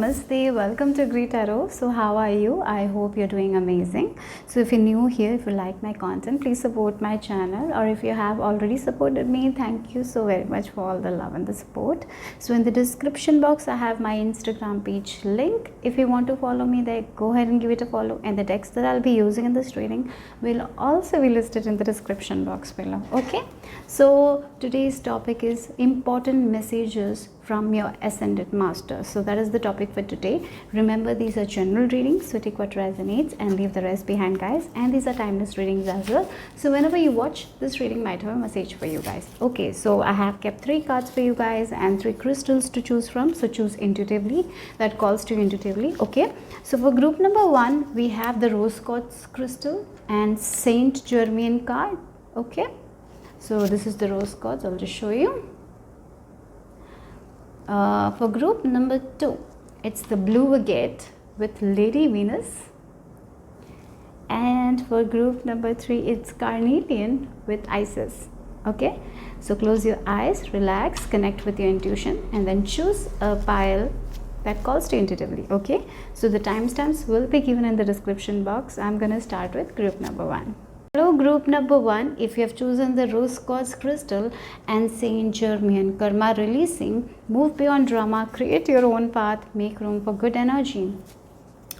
Namaste, welcome to greetarot. So how are you? I hope you're doing amazing. So if you're new here, if you like my content, please support my channel, or if you have already supported me, thank you so very much for all the love and the support. So in the description box I have my Instagram page link. If you want to follow me there, go ahead and give it a follow, and the text that I'll be using in this reading will also be listed in the description box below. Okay, so today's topic is important messages from your ascended masters. So that is the topic for today. Remember, these are general readings, so take what resonates and leave the rest behind, guys. And these are timeless readings as well, so whenever you watch, this reading might have a message for you guys. Okay, so I have kept 3 cards for you guys and 3 crystals to choose from, so choose intuitively, that calls to you intuitively. Okay, so for group number 1 we have the rose quartz crystal and Saint Germain card. Okay, so this is the rose quartz. I'll just show you. For group number 2, it's the blue agate with Lady Venus, and for group number 3, it's carnelian with Isis. Okay, so close your eyes, relax, connect with your intuition, and then choose a pile that calls to intuitively. Okay, so the timestamps will be given in the description box. I'm gonna start with group number 1. Hello group number 1, if you have chosen the rose quartz crystal and Saint Germain, karma releasing, move beyond drama, create your own path, make room for good energy.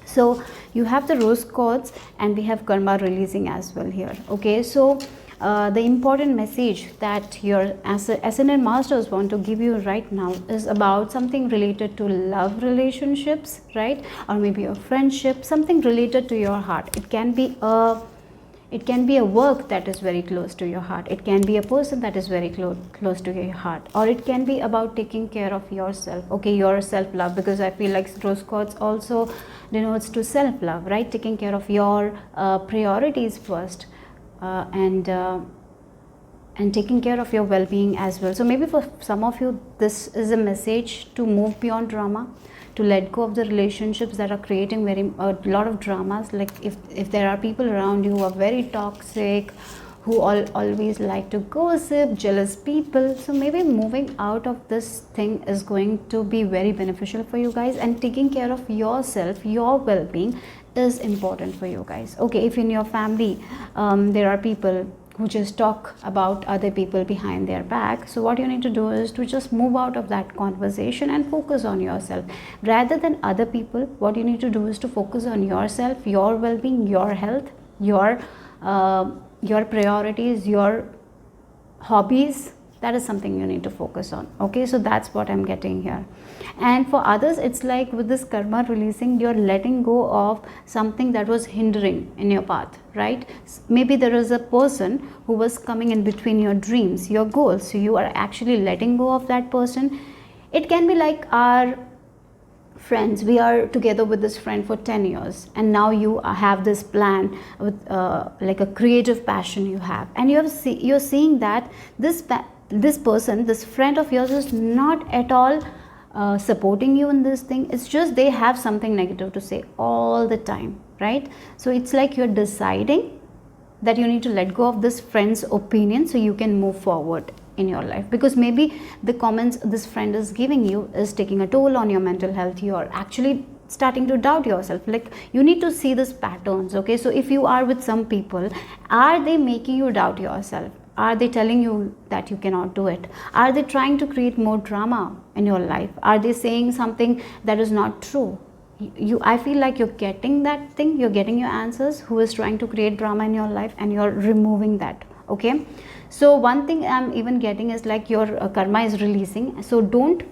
So you have the rose quartz and we have karma releasing as well here. Okay, so the important message that your ascended masters want to give you right now is about something related to love relationships, right? Or maybe a friendship, something related to your heart. It can be a work that is very close to your heart. It can be a person that is very close to your heart, or it can be about taking care of yourself. Okay, your self-love, because I feel like rose quartz also denotes to self-love, right? Taking care of your priorities first, and taking care of your well-being as well. So maybe for some of you this is a message to move beyond drama, to let go of the relationships that are creating a lot of dramas. Like if there are people around you who are very toxic, who always like to gossip, jealous people, so maybe moving out of this thing is going to be very beneficial for you guys, and taking care of yourself, your well-being is important for you guys. Okay, if in your family there are people who just talk about other people behind their back, so what you need to do is to just move out of that conversation and focus on yourself rather than other people. What you need to do is to focus on yourself, your well-being, your health, your priorities, your hobbies. That is something you need to focus on. Okay, so that's what I'm getting here. And for others, it's like with this karma releasing, you're letting go of something that was hindering in your path, right? Maybe there is a person who was coming in between your dreams, your goals, so you are actually letting go of that person. It can be like our friends. We are together with this friend for 10 years, and now you have this plan with like a creative passion you have, and you're seeing that this person, this friend of yours, is not at all supporting you in this thing. It's just they have something negative to say all the time, right? So it's like you're deciding that you need to let go of this friend's opinion so you can move forward in your life, because maybe the comments this friend is giving you is taking a toll on your mental health. You are actually starting to doubt yourself. Like, you need to see these patterns. Okay, so if you are with some people, are they making you doubt yourself? Are they telling you that you cannot do it? Are they trying to create more drama in your life? Are they saying something that is not true? I feel like you're getting that thing, you're getting your answers, who is trying to create drama in your life, and you're removing that. Okay, so one thing I'm even getting is like your karma is releasing. So don't,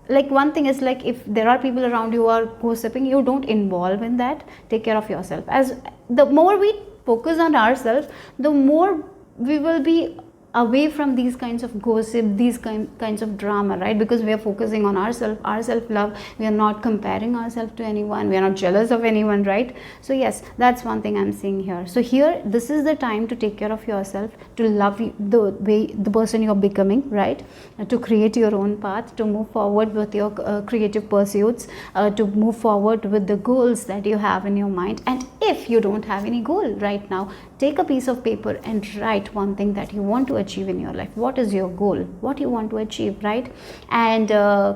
like, one thing is like, if there are people around you who are gossiping, you don't involve in that. Take care of yourself. As the more we focus on ourselves, the more we will be away from these kinds of gossip, these kinds of drama, right? Because we are focusing on ourselves, our self-love. We are not comparing ourselves to anyone. We are not jealous of anyone, right? So yes, that's one thing I'm seeing here. So here, this is the time to take care of yourself, to love the person you're becoming, right? To create your own path, to move forward with your creative pursuits, to move forward with the goals that you have in your mind. And if you don't have any goal right now, take a piece of paper and write one thing that you want to achieve in your life. What is your goal? What you want to achieve, right? And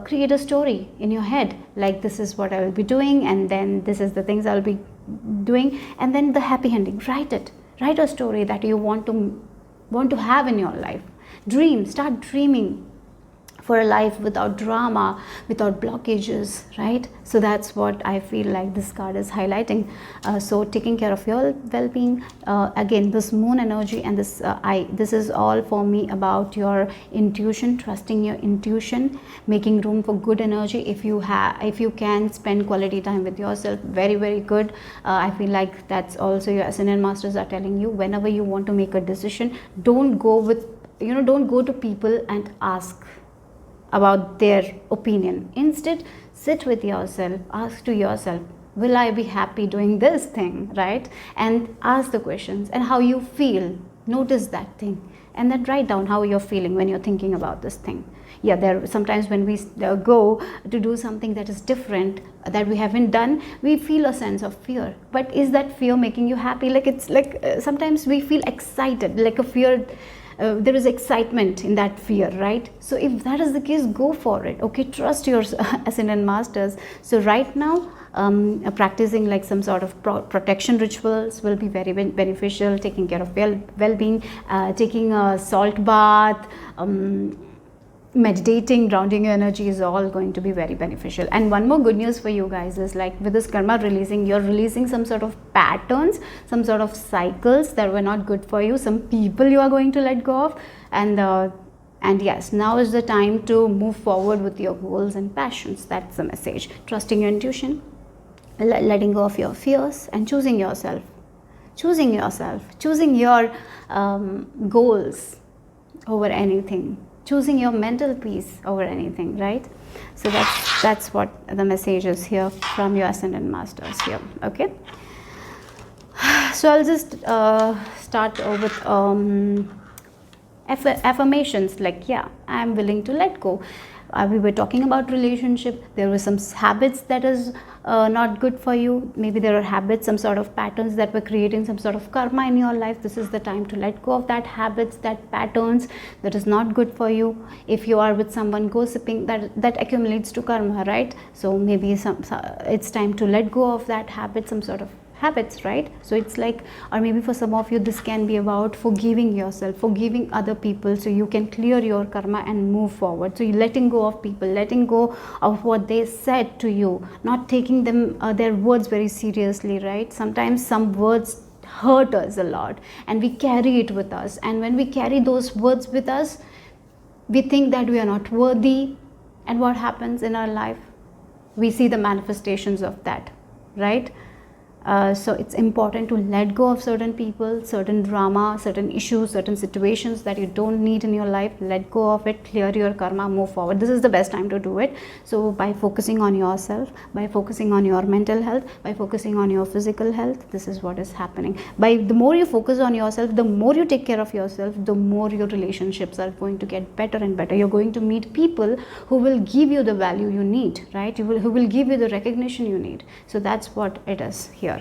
create a story in your head, like this is what I will be doing, and then this is the things I'll be doing, and then the happy ending. Write it. Write a story that you want to have in your life. Dream. Start dreaming for a life without drama, without blockages, right? So that's what I feel like this card is highlighting. So taking care of your well-being, again, this moon energy and this is all for me about your intuition, trusting your intuition, making room for good energy. If you can spend quality time with yourself, very, very good. I feel like that's also your ascended masters are telling you, whenever you want to make a decision, don't go to people and ask about their opinion. Instead, sit with yourself, ask to yourself, will I be happy doing this thing, right? And ask the questions and how you feel. Notice that thing, and then write down how you're feeling when you're thinking about this thing. Yeah, there sometimes when we go to do something that is different, that we haven't done, we feel a sense of fear. But is that fear making you happy? Like, it's like sometimes we feel excited, like a fear. There is excitement in that fear, right? So if that is the case, go for it. Okay, trust your ascended masters. So right now, practicing like some sort of protection rituals will be very beneficial. Taking care of well-being, taking a salt bath, meditating, grounding your energy is all going to be very beneficial. And one more good news for you guys is, like, with this karma releasing, you're releasing some sort of patterns, some sort of cycles that were not good for you, some people you are going to let go of, and yes, now is the time to move forward with your goals and passions. That's the message. Trusting your intuition, letting go of your fears, and choosing yourself, choosing your goals over anything, choosing your mental peace over anything, right? So that's what the message is here from your ascended masters here. Okay, so I'll just start with affirmations, like, yeah, I'm willing to let go. We were talking about relationship. There were some habits that is not good for you. Maybe there are habits, some sort of patterns that were creating some sort of karma in your life. This is the time to let go of that habits, that patterns that is not good for you. If you are with someone gossiping, that accumulates to karma, right? So maybe it's time to let go of that habit, some sort of habits, right? So it's like, or maybe for some of you this can be about forgiving yourself, forgiving other people, so you can clear your karma and move forward. So you're letting go of people, letting go of what they said to you, not taking them their words very seriously, right? Sometimes some words hurt us a lot and we carry it with us, and when we carry those words with us, we think that we are not worthy, and what happens in our life? We see the manifestations of that, right? So it's important to let go of certain people, certain drama, certain issues, certain situations that you don't need in your life. Let go of it, clear your karma, move forward. This is the best time to do it. So by focusing on yourself, by focusing on your mental health, by focusing on your physical health, this is what is happening. By the more you focus on yourself, the more you take care of yourself, the more your relationships are going to get better and better. You're going to meet people who will give you the value you need, right? Who will give you the recognition you need. So that's what it is here.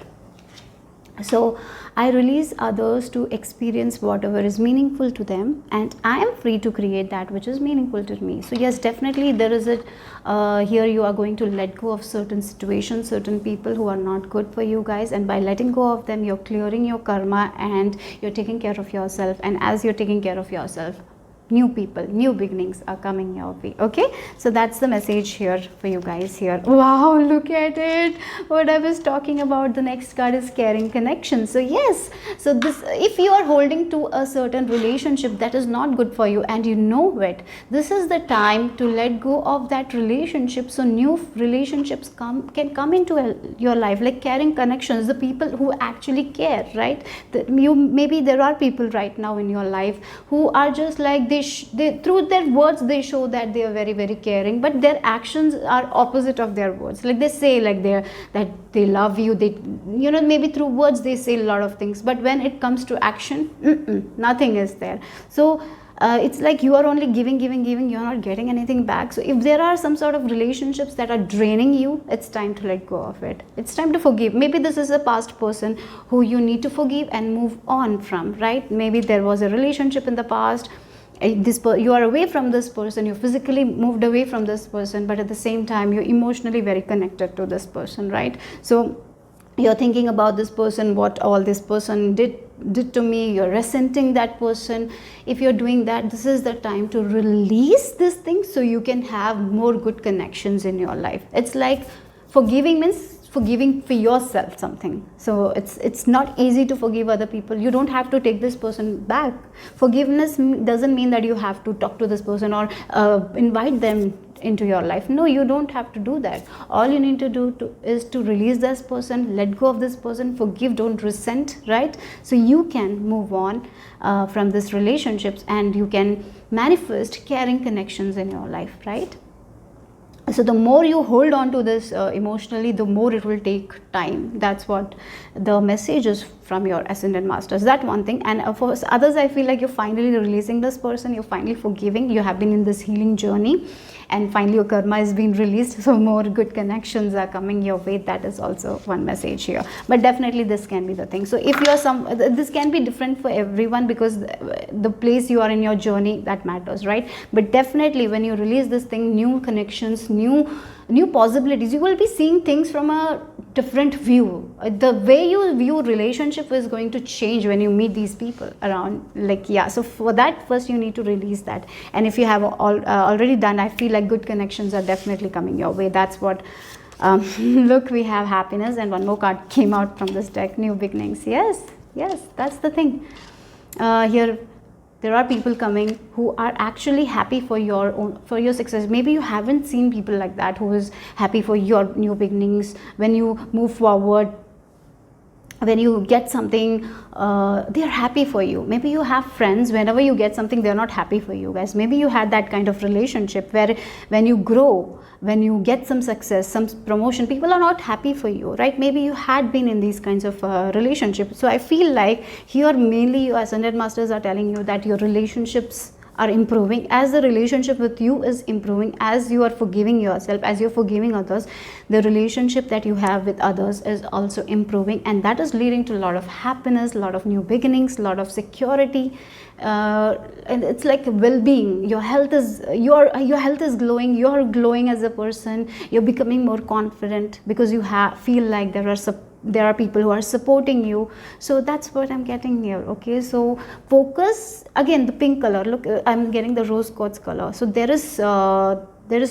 So I release others to experience whatever is meaningful to them, and I am free to create that which is meaningful to me. So yes, definitely there is here you are going to let go of certain situations, certain people who are not good for you guys, and by letting go of them, you're clearing your karma and you're taking care of yourself. And as you're taking care of yourself, new people, new beginnings are coming your way. Okay, so that's the message here for you guys here. Wow, look at it, what I was talking about. The next card is caring connection. So yes, so this, if you are holding to a certain relationship that is not good for you and you know it, this is the time to let go of that relationship, so new relationships can come into your life, like caring connections, the people who actually care, right? Maybe there are people right now in your life who are just like, they through their words they show that they are very, very caring, but their actions are opposite of their words. Like they say like that they love you, they, maybe through words they say a lot of things, but when it comes to action, nothing is there. So it's like you are only giving, you're not getting anything back. So if there are some sort of relationships that are draining you, it's time to let go of it. It's time to forgive. Maybe this is a past person who you need to forgive and move on from, right? Maybe there was a relationship in the past, you are away from this person, you physically moved away from this person, but at the same time you're emotionally very connected to this person, right? So you're thinking about this person, what all this person did to me, you're resenting that person. If you're doing that, this is the time to release this thing so you can have more good connections in your life. It's like forgiving means forgiving for yourself something. So it's not easy to forgive other people. You don't have to take this person back. Forgiveness doesn't mean that you have to talk to this person or invite them into your life. No, you don't have to do that. All you need to do is to release this person, let go of this person, forgive, don't resent, right? So you can move on from these relationships, and you can manifest caring connections in your life, right? So the more you hold on to this emotionally, the more it will take time. That's what the message is from your ascended masters. That one thing. And for others, I feel like you're finally releasing this person, you're finally forgiving, you have been in this healing journey, and finally your karma is being released, so more good connections are coming your way. That is also one message here. But definitely this can be the thing. So if you're this can be different for everyone, because the place you are in your journey, that matters, right? But definitely when you release this thing, new connections, new possibilities, you will be seeing things from a different view. The way you view relationship is going to change when you meet these people around, like, yeah. So for that, first you need to release that. And if you have already done, I feel like good connections are definitely coming your way. That's what look, we have happiness, and one more card came out from this deck, new beginnings. Yes, that's the thing. Here there are people coming who are actually happy for your success. Maybe you haven't seen people like that, who is happy for your new beginnings. When you move forward, when you get something, they're happy for you. Maybe you have friends, whenever you get something, they're not happy for you, guys. Maybe you had that kind of relationship where when you grow, when you get some success, some promotion, people are not happy for you, right? Maybe you had been in these kinds of relationships. So I feel like here mainly your ascended masters are telling you that your relationships are improving. As the relationship with you is improving, as you are forgiving yourself, as you're forgiving others, the relationship that you have with others is also improving, and that is leading to a lot of happiness, a lot of new beginnings, a lot of security, and it's like well-being. Your health is glowing, you're glowing as a person, you're becoming more confident because you feel like there are people who are supporting you. So that's what I'm getting here. Okay, so focus again, the pink color. Look, I'm getting the rose quartz color. So there is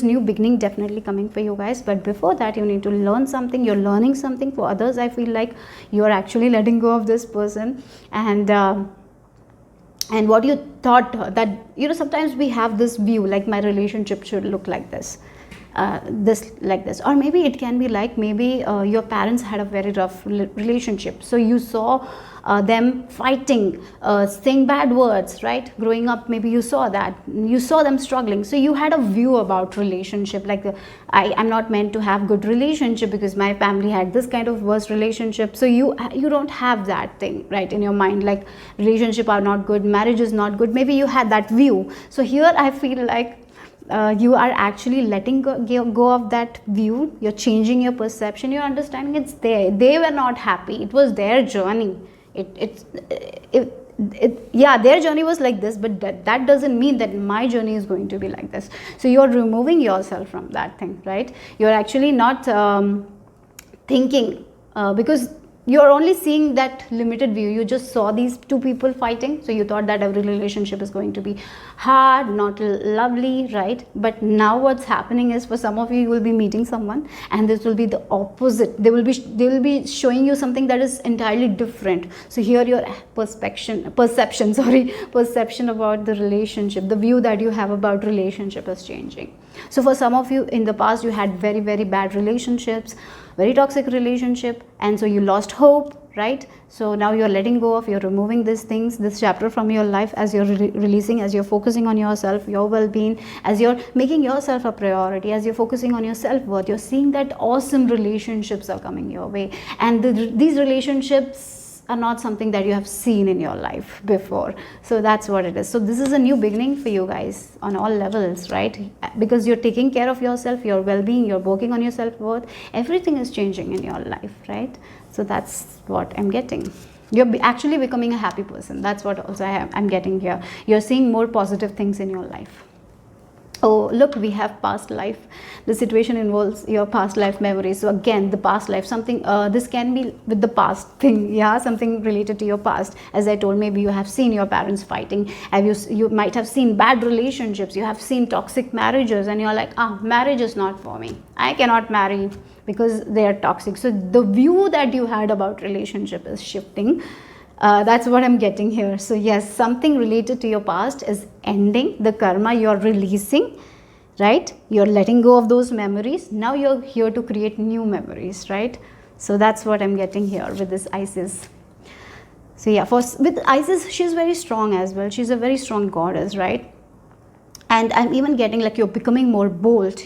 new beginning definitely coming for you guys, but before that you need to learn something. You're learning something. For others, I feel like you're actually letting go of this person, and what you thought that, sometimes we have this view like my relationship should look like this, like this, or maybe it can be like, maybe your parents had a very rough relationship, so you saw them fighting, saying bad words, right? Growing up, maybe you saw them struggling, so you had a view about relationship like, I'm not meant to have good relationship because my family had this kind of worse relationship. So you don't have that thing right in your mind, like relationship are not good, marriage is not good. Maybe you had that view. So here I feel like you are actually letting go of that view. You're changing your perception. You're understanding it's there. They were not happy. It was their journey. Their journey was like this, but that doesn't mean that my journey is going to be like this. So you're removing yourself from that thing, right? You're actually not thinking, because you're only seeing that limited view. You just saw these two people fighting, so you thought that every relationship is going to be hard, not lovely, right? But now what's happening is, for some of you, you will be meeting someone and this will be the opposite. They will be showing you something that is entirely different. So here your perception about the relationship, the view that you have about relationship is changing. So for some of you, in the past you had very, very bad relationships, very toxic relationship, and so you lost hope, right? So now you're letting go of, you're removing these things, this chapter from your life, as you're releasing, as you're focusing on yourself, your well-being, as you're making yourself a priority, as you're focusing on your self-worth. You're seeing that awesome relationships are coming your way, and these relationships are not something that you have seen in your life before. So that's what it is. So this is a new beginning for you guys on all levels, right? Because you're taking care of yourself, your well-being, you're working on your self-worth, everything is changing in your life, right? So that's what I'm getting. You're actually becoming a happy person. That's what also I'm getting here. You're seeing more positive things in your life. Oh, look, we have past life. The situation involves your past life memories. So again, the past life, something, this can be with the past thing, yeah, something related to your past. As I told, maybe you have seen your parents fighting. You might have seen bad relationships. You have seen toxic marriages, and you're like, marriage is not for me. I cannot marry because they are toxic. So the view that you had about relationship is shifting. That's what I'm getting here. So yes, something related to your past is ending. The karma you're releasing, right? You're letting go of those memories. Now you're here to create new memories, right? So that's what I'm getting here with this Isis. So yeah, with Isis, she's very strong as well. She's a very strong goddess, right? And I'm even getting like you're becoming more bold.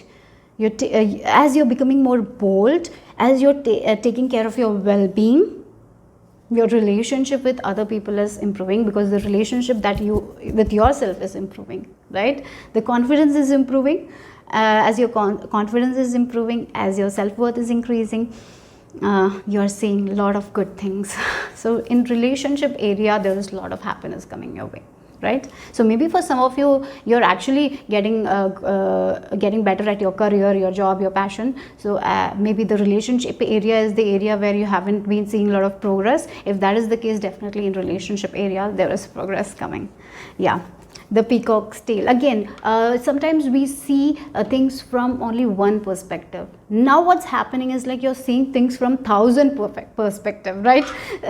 As you're becoming more bold, as you're taking care of your well-being, your relationship with other people is improving, because the relationship that you with yourself is improving, right? The confidence is improving. As your confidence is improving, as your self-worth is increasing, you're seeing a lot of good things. So in relationship area, there is a lot of happiness coming your way, right? So maybe for some of you, you're actually getting better at your career, your job, your passion. So maybe the relationship area is the area where you haven't been seeing a lot of progress. If that is the case, definitely in relationship area, there is progress coming. Yeah. The peacock's tail. Again, sometimes we see things from only one perspective. Now what's happening is like you're seeing things from 1,000 perspective, right?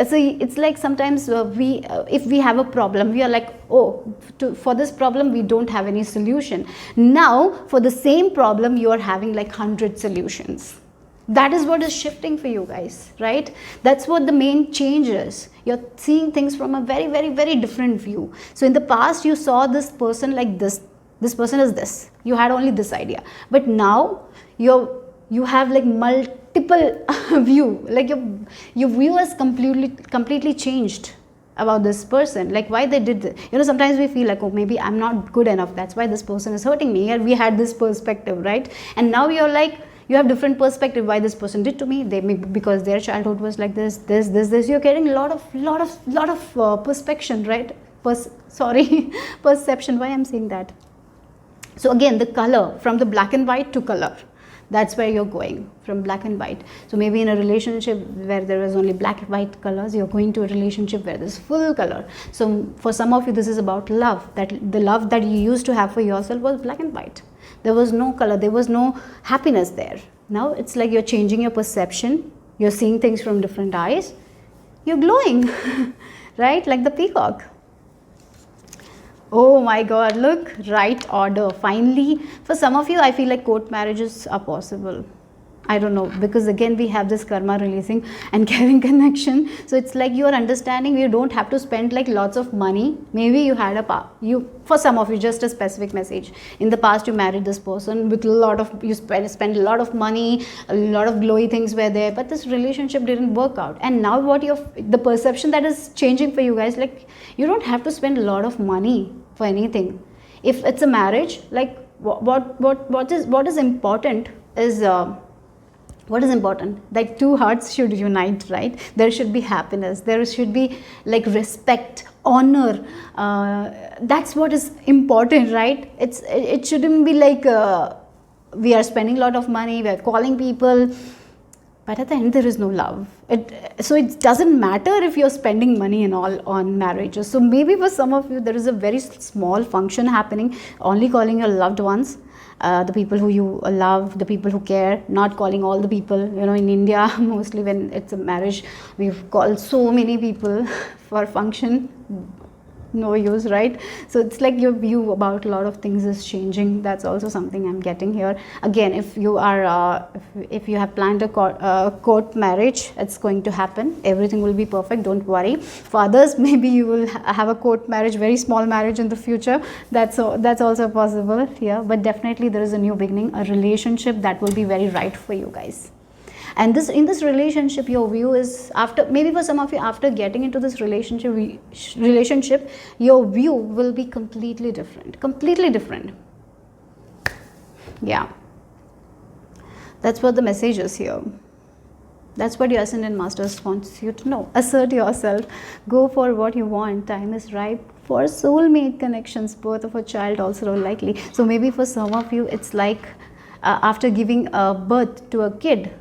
So it's like sometimes if we have a problem, we are like, for this problem we don't have any solution. Now for the same problem you are having like 100 solutions. That is what is shifting for you guys, right? That's what the main change is. You're seeing things from a very, very, very different view. So in the past, you saw this person like this. This person is this. You had only this idea. But now, you have like multiple view. Like your view has completely changed about this person, like why they did this. Sometimes we feel like, maybe I'm not good enough. That's why this person is hurting me. And we had this perspective, right? And now you're like, you have different perspective why this person did to me. They maybe because their childhood was like this. You're getting a lot of perception, right? Perception. Why I'm saying that? So again, the color, from the black and white to color. That's where you're going, from black and white. So maybe in a relationship where there is only black and white colors, you're going to a relationship where there's full color. So for some of you, this is about love. That the love that you used to have for yourself was black and white. There was no color, there was no happiness there. Now it's like you're changing your perception. You're seeing things from different eyes. You're glowing, right? Like the peacock. Oh my God, look, right order. Finally, for some of you, I feel like court marriages are possible. I don't know, because again, we have this karma releasing and caring connection. So it's like you are understanding you don't have to spend like lots of money. Maybe you had for some of you, just a specific message. In the past, you married this person with you spent a lot of money, a lot of glowy things were there, but this relationship didn't work out. And now the perception that is changing for you guys, like you don't have to spend a lot of money for anything. If it's a marriage, like what is important is, what is important? Like two hearts should unite, right? There should be happiness. There should be like respect, honor. That's what is important, right? It shouldn't be like we are spending a lot of money, we are calling people, but at the end there is no love. So it doesn't matter if you're spending money and all on marriages. So maybe for some of you there is a very small function happening, only calling your loved ones. The people who you love, the people who care, not calling all the people. In India, mostly when it's a marriage, we've called so many people for function. No use, right? So it's like your view about a lot of things is changing. That's also something I'm getting here. Again, if you are, if you have planned a court marriage, it's going to happen. Everything will be perfect. Don't worry. For others, maybe you will have a court marriage, very small marriage in the future. That's also possible here. But definitely there is a new beginning, a relationship that will be very right for you guys. And this, in this relationship, your view is, after, maybe for some of you, after getting into this relationship, your view will be completely different, completely different. Yeah, that's what the message is here. That's what your ascended masters wants you to know. Assert yourself, go for what you want. Time is ripe for soulmate connections. Birth of a child also likely. So maybe for some of you, it's like after giving birth to a kid,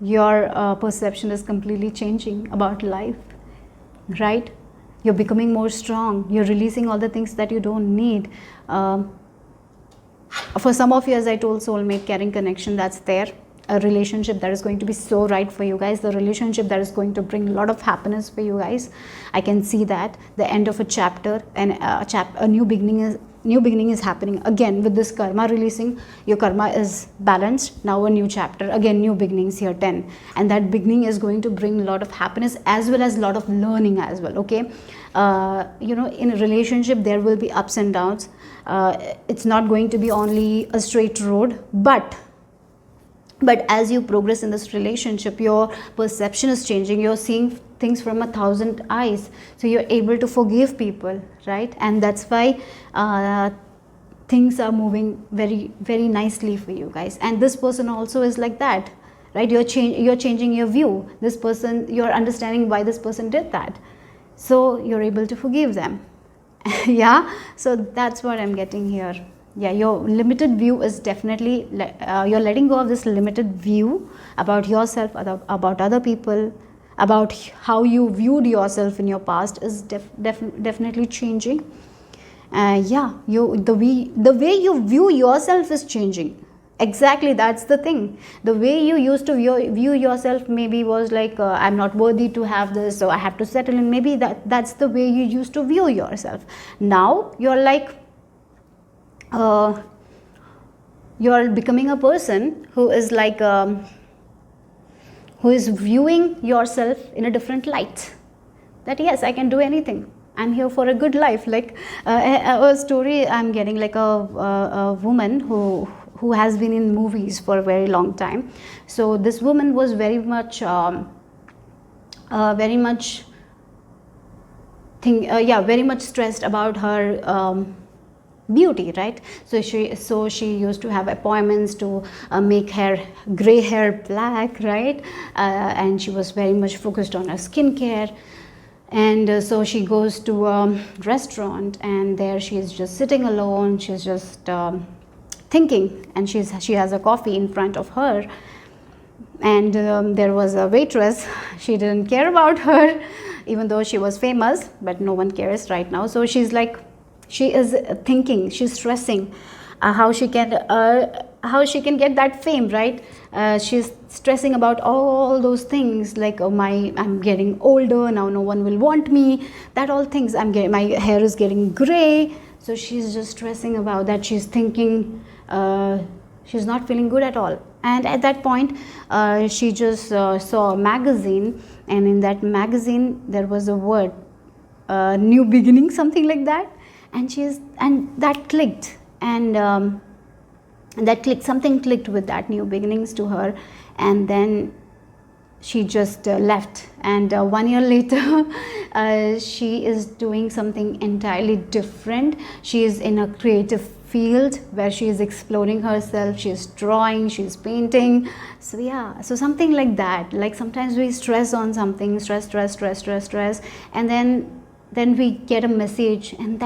your perception is completely changing about life, right? You're becoming more strong. You're releasing all the things that you don't need. For some of you, as I told, soulmate, caring connection, that's there. A relationship that is going to be so right for you guys, the relationship that is going to bring a lot of happiness for you guys. I can see that the end of a chapter, and a new beginning is happening again. With this karma releasing, your karma is balanced. Now a new chapter, again new beginnings here, 10, and that beginning is going to bring a lot of happiness as well as a lot of learning as well. Okay, you know, in a relationship there will be ups and downs. It's not going to be only a straight road, but as you progress in this relationship, your perception is changing. You're seeing things from 1,000 eyes. So you're able to forgive people, right? And that's why things are moving very, very nicely for you guys. And this person also is like that, right? You're changing your view. This person, you're understanding why this person did that. So you're able to forgive them. Yeah, so that's what I'm getting here. Yeah, your limited view is definitely, you're letting go of this limited view about yourself, about other people, about how you viewed yourself in your past is definitely changing. Yeah, the way you view yourself is changing. Exactly, that's the thing. The way you used to view yourself maybe was like, I'm not worthy to have this, so I have to settle in. Maybe that's the way you used to view yourself. Now you're like, you're becoming a person who is like, who is viewing yourself in a different light. That yes, I can do anything. I'm here for a good life. Like a story I'm getting, like a woman who has been in movies for a very long time. So this woman was very much stressed about her beauty, right? So she used to have appointments to make her gray hair black, right? And she was very much focused on her skincare. And so she goes to a restaurant, and there she is just sitting alone. She's just thinking, and she has a coffee in front of her. And there was a waitress. She didn't care about her, even though she was famous, but no one cares right now. So she's like, she is thinking, she's stressing how she can get that fame, right? She's stressing about all those things, like, oh, I'm getting older now, no one will want me, that all things. My hair is getting gray. So she's just stressing about that. She's thinking, she's not feeling good at all. And at that point, she just saw a magazine, and in that magazine there was a word, new beginning, something like that. And that clicked, and something clicked with that new beginnings to her. And then she just left, and 1 year later she is doing something entirely different. She is in a creative field where she is exploring herself. She is drawing, she is painting. So yeah, so something like that. Like sometimes we stress on something, stress, and then we get a message, and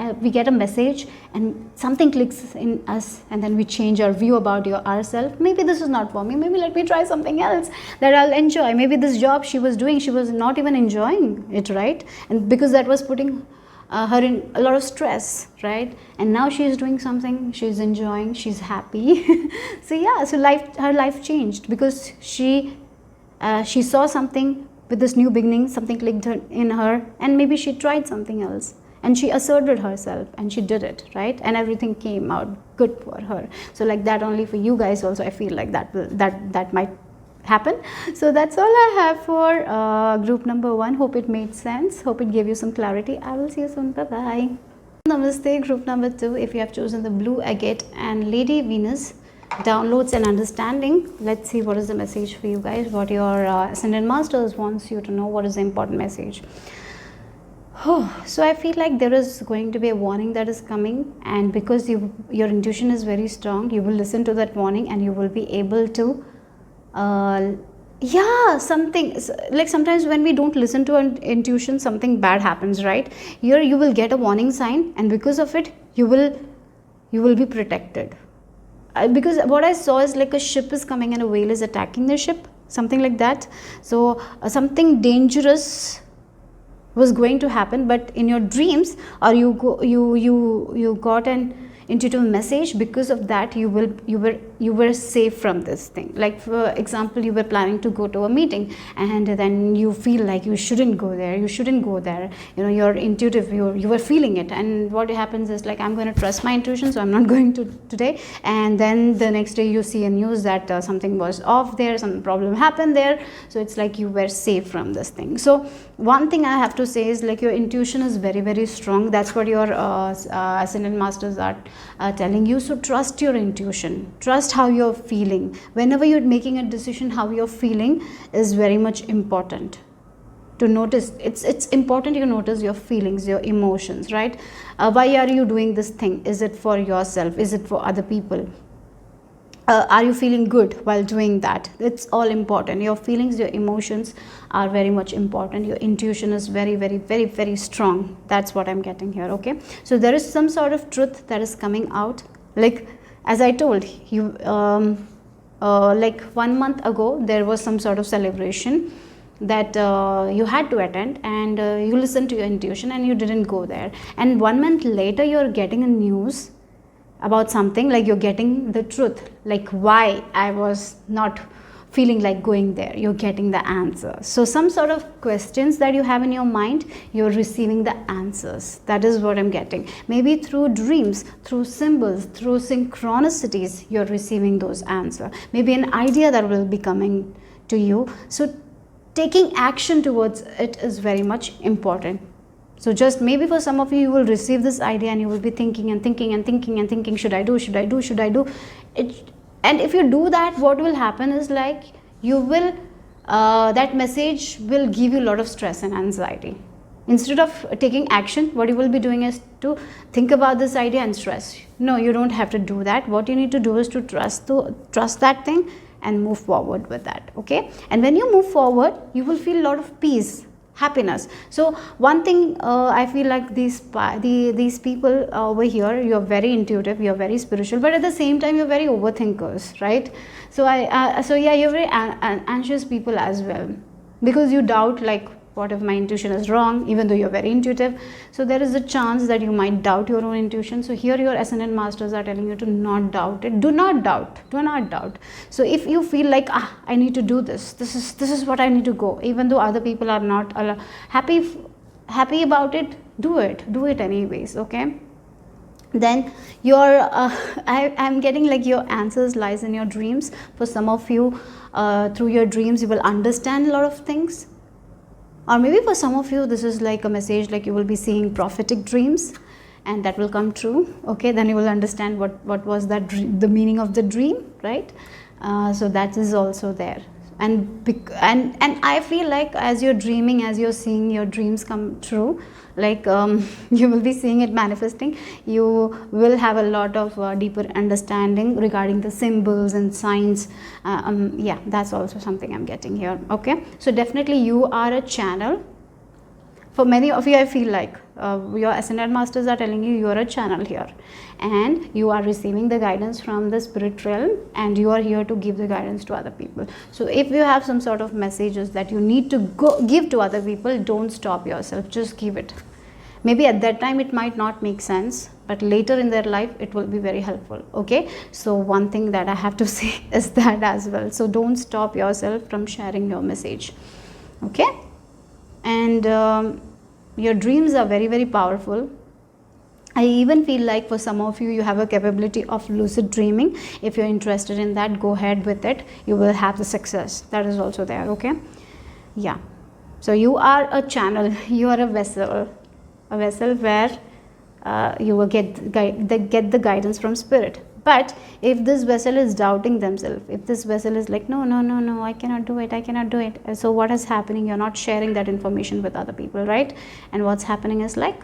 and something clicks in us, and then we change our view about ourselves. Maybe this is not for me. Maybe let me try something else that I'll enjoy. Maybe this job she was doing, she was not even enjoying it, right? And because that was putting her in a lot of stress, right? And now she is doing something she's enjoying, she's happy. So yeah, so her life changed because she saw something with this new beginning. Something clicked in her, and maybe she tried something else. And she asserted herself, and she did it, right? And everything came out good for her. So like that only for you guys also, I feel like that might happen. So that's all I have for group number 1. Hope it made sense. Hope it gave you some clarity. I will see you soon. Bye-bye. Namaste, group number 2. If you have chosen the blue agate and Lady Venus, downloads and understanding. Let's see what is the message for you guys, what your Ascended Masters wants you to know, what is the important message. So I feel like there is going to be a warning that is coming, and because your intuition is very strong, you will listen to that warning and you will be able to something like, sometimes when we don't listen to an intuition, something bad happens, right? Here you will get a warning sign, and because of it you will be protected. Because what I saw is like a ship is coming and a whale is attacking the ship, something like that. So something dangerous was going to happen, but in your dreams, or you got an intuitive message, because of that you were safe from this thing. Like for example, you were planning to go to a meeting, and then you feel like you shouldn't go there, you know, you're intuitive, you were feeling it, and what happens is like, I'm going to trust my intuition, so I'm not going to today. And then the next day you see a news that something was off there, some problem happened there, so it's like you were safe from this thing. So one thing I have to say is like, your intuition is very, very strong. That's what your Ascended Masters are telling you. So trust your intuition, trust how you're feeling. Whenever you're making a decision, how you're feeling is very much important to notice. It's important you notice your feelings, your emotions, right? Why are you doing this thing? Is it for yourself? Is it for other people? Are you feeling good while doing that? It's all important. Your feelings, your emotions are very much important. Your intuition is very, very, very, very strong. That's what I'm getting here. Okay, so there is some sort of truth that is coming out. Like as I told you, like 1 month ago there was some sort of celebration that you had to attend, and you listened to your intuition and you didn't go there, and 1 month later you're getting a news about something, like you're getting the truth, like why I was not feeling like going there. You're getting the answer. So some sort of questions that you have in your mind, you're receiving the answers. That is what I'm getting. Maybe through dreams, through symbols, through synchronicities, you're receiving those answers. Maybe an idea that will be coming to you. So taking action towards it is very much important. So just maybe for some of you, you will receive this idea and you will be thinking and thinking and thinking and thinking, should I do it? And if you do that, what will happen is like, you will that message will give you a lot of stress and anxiety. Instead of taking action, what you will be doing is to think about this idea and stress. No, you don't have to do that. What you need to do is to trust that thing and move forward with that. Okay, and when you move forward, you will feel a lot of peace, happiness. So one thing I feel like these people over here, you're very intuitive, you're very spiritual, but at the same time you're very overthinkers, right? So you're very anxious people as well, because you doubt, like, what if my intuition is wrong, even though you're very intuitive. So there is a chance that you might doubt your own intuition. So here your Ascended Masters are telling you to not doubt it. Do not doubt. So if you feel like, I need to do this is what I need to go, even though other people are not happy about it, do it anyways. Okay, then your I'm getting like your answers lies in your dreams. For some of you, through your dreams you will understand a lot of things. Or maybe for some of you, this is like a message, like you will be seeing prophetic dreams and that will come true. Okay, then you will understand what was that dream, the meaning of the dream, right? So that is also there. And I feel like as you're dreaming, as you're seeing your dreams come true, like you will be seeing it manifesting, you will have a lot of deeper understanding regarding the symbols and signs. Yeah, that's also something I'm getting here. Okay, so definitely you are a channel. For many of you, I feel like your Ascended Masters are telling you are a channel here, and you are receiving the guidance from the spirit realm, and you are here to give the guidance to other people. So if you have some sort of messages that you need to give to other people, don't stop yourself, just give it. Maybe at that time it might not make sense, but later in their life it will be very helpful. Okay, so one thing that I have to say is that as well. So don't stop yourself from sharing your message. Okay, and your dreams are very, very powerful. I even feel like for some of you, you have a capability of lucid dreaming. If you're interested in that, go ahead with it. You will have the success. That is also there. Okay, yeah. So you are a channel. You are a vessel where you will get the guidance from spirit. But if this vessel is doubting themselves, if this vessel is like, no, no, no, no, I cannot do it, I cannot do it. So what is happening? You're not sharing that information with other people, right? And what's happening is like,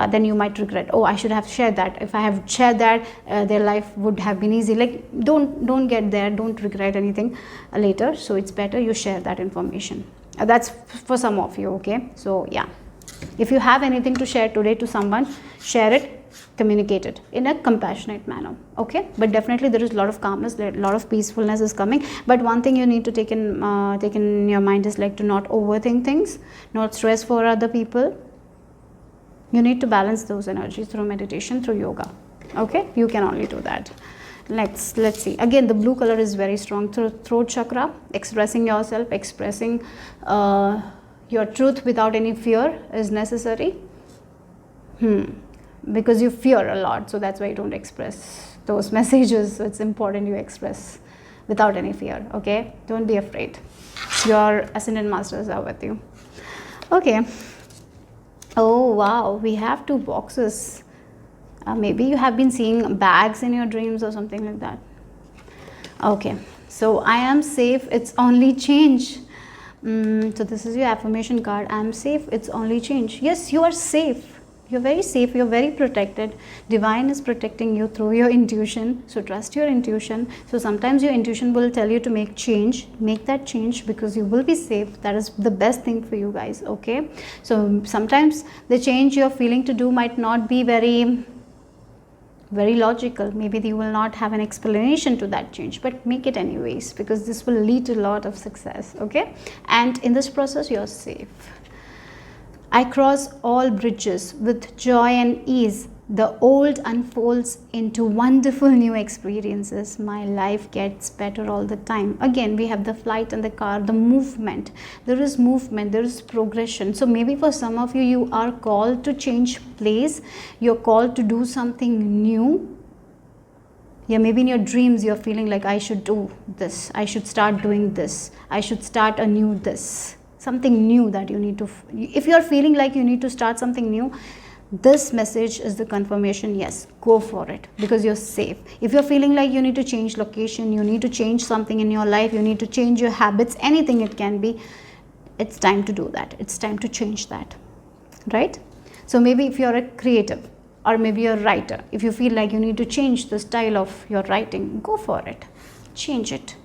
then you might regret, oh, I should have shared that. If I have shared that, their life would have been easy. Like, don't get there, don't regret anything later. So it's better you share that information. That's for some of you, okay? So yeah, if you have anything to share today to someone, share it, communicate it in a compassionate manner, okay? But definitely there is a lot of calmness, a lot of peacefulness is coming. But one thing you need to take in your mind is like to not overthink things, not stress for other people. You need to balance those energies through meditation, through yoga, okay? You can only do that. Let's see. Again, the blue color is very strong. Throat chakra, expressing yourself, expressing your truth without any fear is necessary. Because you fear a lot, so that's why you don't express those messages. So it's important you express without any fear, okay? Don't be afraid. Your ascended masters are with you. Okay. Oh wow, we have 2 boxes. Maybe you have been seeing bags in your dreams or something like that. Okay, so I am safe, it's only change. So this is your affirmation card. I am safe, it's only change. Yes, you are safe. You're very safe, you're very protected. Divine is protecting you through your intuition. So trust your intuition. So sometimes your intuition will tell you to make change. Make that change because you will be safe. That is the best thing for you guys, okay? So sometimes the change you're feeling to do might not be very logical. Maybe you will not have an explanation to that change, but make it anyways, because this will lead to a lot of success, okay? And in this process, you're safe. I cross all bridges with joy and ease. The old unfolds into wonderful new experiences. My life gets better all the time. Again, we have the flight and the car, the movement. There is movement, there is progression. So maybe for some of you, you are called to change place. You're called to do something new. Yeah, maybe in your dreams, you're feeling like, I should do this. I should start doing this. I should start anew this. Something new that you need to, if you're feeling like you need to start something new, this message is the confirmation. Yes, go for it because you're safe. If you're feeling like you need to change location, you need to change something in your life, you need to change your habits, anything it can be, it's time to do that. It's time to change that, right? So maybe if you're a creative or maybe you're a writer, if you feel like you need to change the style of your writing, go for it, change it.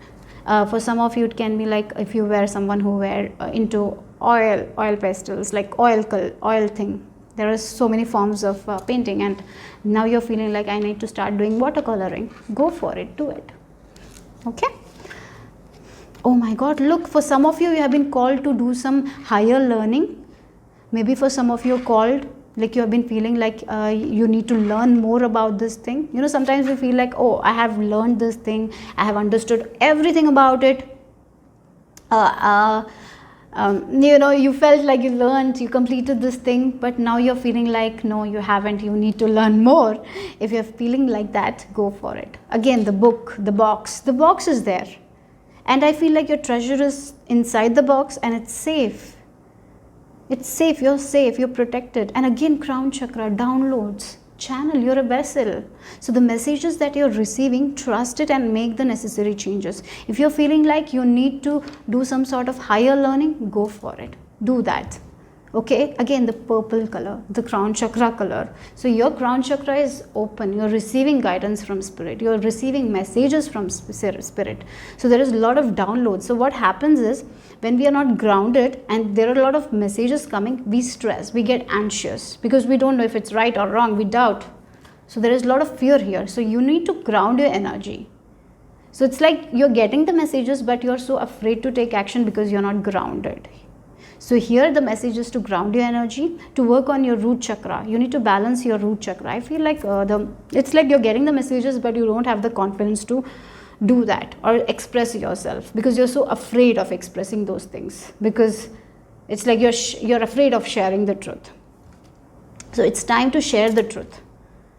For some of you, it can be like if you were someone who were into oil pastels, like oil thing. There are so many forms of painting, and now you're feeling like I need to start doing watercoloring. Go for it, do it. Okay. Oh my God, look, for some of you, you have been called to do some higher learning. Maybe for some of you, called, like you have been feeling like you need to learn more about this thing. You know, sometimes we feel like, oh, I have learned this thing, I have understood everything about it. You know, you felt like you completed this thing, but now you're feeling like, no, you haven't, you need to learn more. If you're feeling like that, go for it. Again, the book, the box is there. And I feel like your treasure is inside the box and it's safe. It's safe, you're protected. And again, crown chakra, downloads, channel, you're a vessel. So the messages that you're receiving, trust it and make the necessary changes. If you're feeling like you need to do some sort of higher learning, go for it. Do that. Okay, again, the purple color, the crown chakra color. So your crown chakra is open. You're receiving guidance from spirit. You're receiving messages from spirit. So there is a lot of downloads. So what happens is, when we are not grounded and there are a lot of messages coming, we stress, we get anxious because we don't know if it's right or wrong, we doubt. So there is a lot of fear here. So you need to ground your energy. So it's like you're getting the messages, but you're so afraid to take action because you're not grounded. So here the message is to ground your energy, to work on your root chakra. You need to balance your root chakra. I feel like it's like you're getting the messages, but you don't have the confidence to do that or express yourself because you're so afraid of expressing those things, because it's like you're afraid of sharing the truth. So it's time to share the truth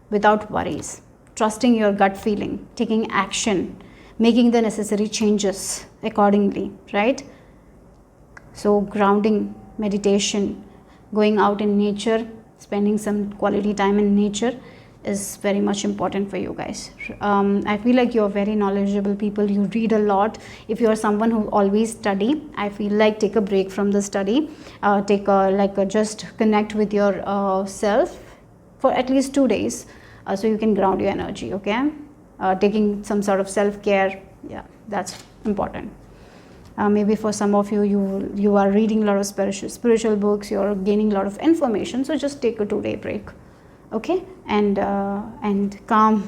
without worries, trusting your gut feeling, taking action, making the necessary changes accordingly, right? So grounding, meditation, going out in nature, spending some quality time in nature, is very much important for you guys. I feel like you're very knowledgeable people. You read a lot. If you're someone who always study, I feel like take a break from the study. Just connect with your self for at least 2 days, so you can ground your energy. Okay, taking some sort of self-care, yeah, that's important. Maybe for some of you, you are reading a lot of spiritual books, you're gaining a lot of information, so just take a 2-day break. Okay, and calm,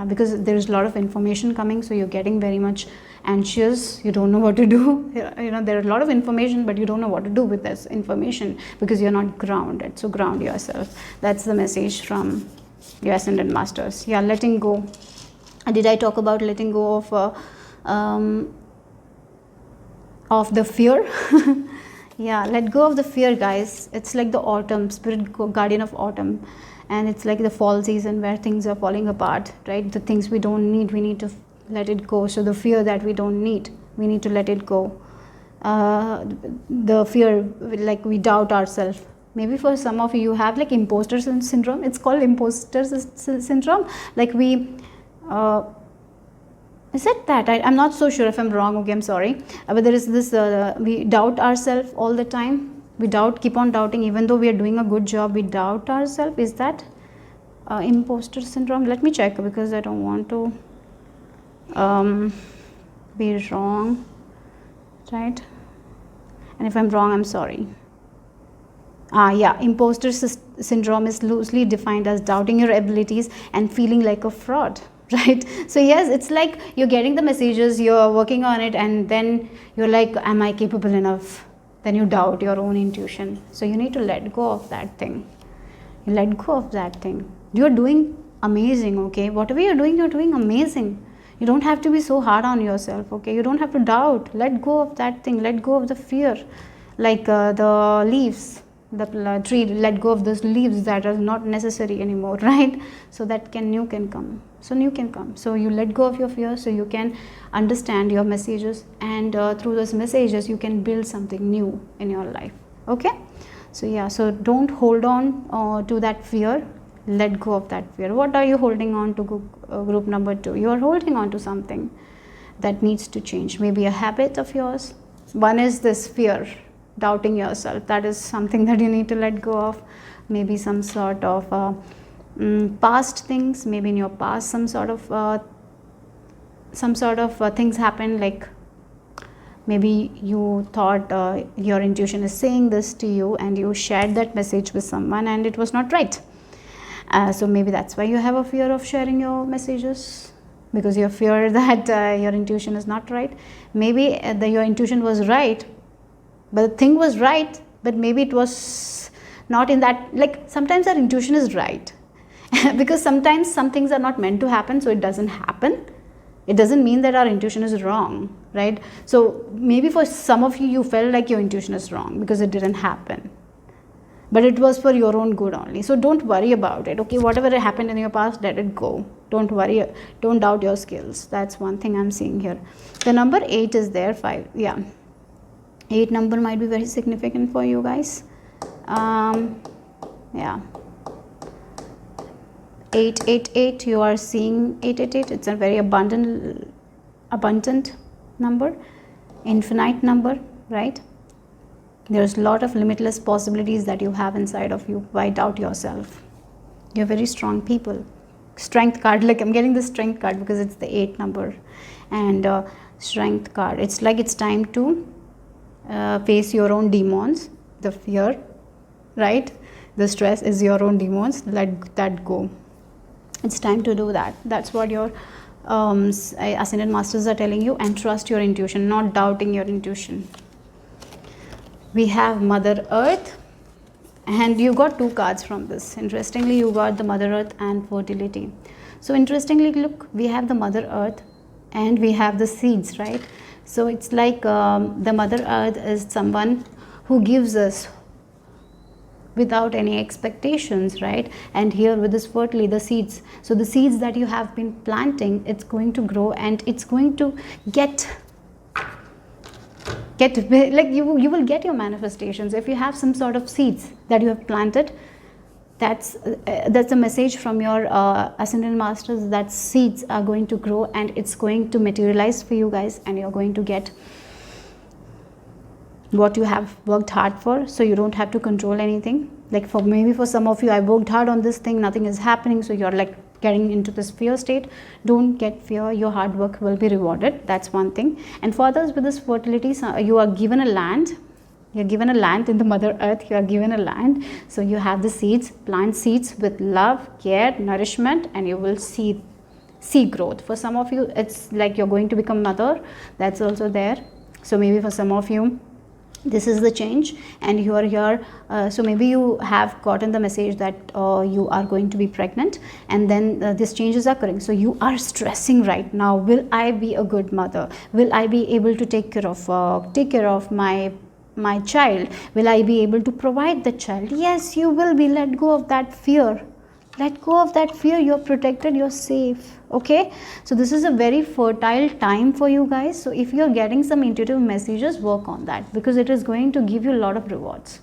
because there is a lot of information coming, so you're getting very much anxious. You don't know what to do. You know, there are a lot of information, but you don't know what to do with this information because you're not grounded. So ground yourself. That's the message from your ascended masters. Yeah, letting go. Did I talk about letting go of the fear? Yeah, let go of the fear, guys. It's like the autumn, spirit guardian of autumn, and it's like the fall season where things are falling apart, right? The things we don't need, we need to let it go. So the fear that we don't need, we need to let it go. The fear, like we doubt ourselves. Maybe for some of you have like imposter syndrome. It's called imposter syndrome. Like we is it that? I'm not so sure if I'm wrong. Okay, I'm sorry. But there is this, we doubt ourselves all the time. We keep on doubting, even though we are doing a good job, we doubt ourselves. Is that imposter syndrome? Let me check, because I don't want to be wrong, right? And if I'm wrong, I'm sorry. Yeah, imposter syndrome is loosely defined as doubting your abilities and feeling like a fraud. Right? So yes, it's like you're getting the messages, you're working on it, and then you're like, am I capable enough? Then you doubt your own intuition. So you need to let go of that thing. You let go of that thing. You're doing amazing, okay? Whatever you're doing amazing. You don't have to be so hard on yourself, okay? You don't have to doubt. Let go of that thing. Let go of the fear. Like the leaves, the tree, let go of those leaves that are not necessary anymore, right? So that new can come. So you let go of your fear, so you can understand your messages, and through those messages you can build something new in your life. Okay, so yeah, so don't hold on to that fear. Let go of that fear. What are you holding on to, group number 2? You are holding on to something that needs to change. Maybe a habit of yours. One is this fear, doubting yourself. That is something that you need to let go of. Maybe some sort of past things. Maybe in your past some sort of things happen, like maybe you thought your intuition is saying this to you, and you shared that message with someone and it was not right. So maybe that's why you have a fear of sharing your messages, because you fear that your intuition is not right. Maybe your intuition was right, but the thing was right, but maybe it was not in that. Like sometimes our intuition is right because sometimes some things are not meant to happen, so it doesn't happen. It doesn't mean that our intuition is wrong, right? So maybe for some of you, you felt like your intuition is wrong because it didn't happen, but it was for your own good only. So don't worry about it, okay? Whatever happened in your past, let it go. Don't worry, don't doubt your skills. That's one thing I'm seeing here. The number 8 is there. 5, yeah, 8 number might be very significant for you guys. Yeah, 888, you are seeing 888. It's a very abundant number, infinite number, right? There's a lot of limitless possibilities that you have inside of you. Why doubt yourself? You're very strong people. Strength card, like I'm getting the strength card because it's the 8 number, and strength card, it's like it's time to face your own demons. The fear, right? The stress is your own demons. Let that go. It's time to do that. That's what your ascended masters are telling you. And trust your intuition, not doubting your intuition. We have Mother Earth, and you got 2 cards from this. Interestingly, you got the Mother Earth and fertility. So interestingly, look, we have the Mother Earth and we have the seeds, right? So it's like the Mother Earth is someone who gives us without any expectations, right? And here with this fertility, the seeds. So the seeds that you have been planting, it's going to grow, and it's going to get like you will get your manifestations. If you have some sort of seeds that you have planted, that's a message from your ascended masters, that seeds are going to grow and it's going to materialize for you guys, and you're going to get what you have worked hard for. So you don't have to control anything. Like maybe for some of you, I worked hard on this thing, nothing is happening, so you're like getting into this fear state. Don't get fear, your hard work will be rewarded. That's one thing. And for others with this fertility, you are given a land. You're given a land in the Mother Earth. You are given a land. So you have the seeds, plant seeds with love, care, nourishment, and you will see growth. For some of you, it's like you're going to become mother. That's also there. So maybe for some of you, this is the change, and you are here. So maybe you have gotten the message that you are going to be pregnant, and then this change is occurring. So you are stressing right now. Will I be a good mother? Will I be able to take care of my child? Will I be able to provide the child? Yes, you will be. Let go of that fear. Let go of that fear. You're protected, you're safe. Okay, so this is a very fertile time for you guys. So if you're getting some intuitive messages, work on that, because it is going to give you a lot of rewards.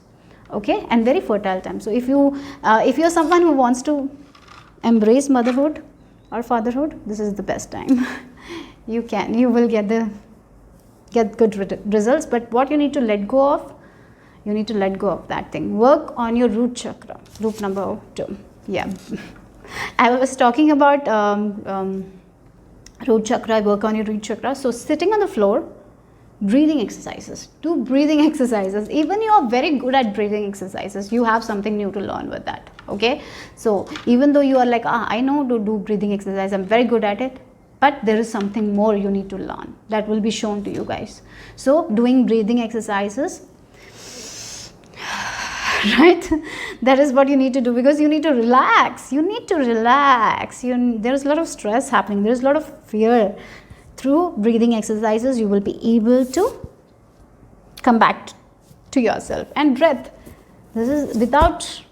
Okay, and very fertile time. So if you're someone who wants to embrace motherhood or fatherhood, this is the best time. You will get good results. But what you need to let go of, you need to let go of that thing. Work on your root chakra, root number 2. Yeah. I was talking about root chakra. Work on your root chakra. So sitting on the floor, breathing exercises. Do breathing exercises. Even you are very good at breathing exercises, you have something new to learn with that. Okay, so even though you are like, I know to do breathing exercise, I'm very good at it, but there is something more you need to learn that will be shown to you guys. So doing breathing exercises, right, that is what you need to do, because you need to relax. There is a lot of stress happening, there is a lot of fear. Through breathing exercises, you will be able to come back to yourself. And breath, this is without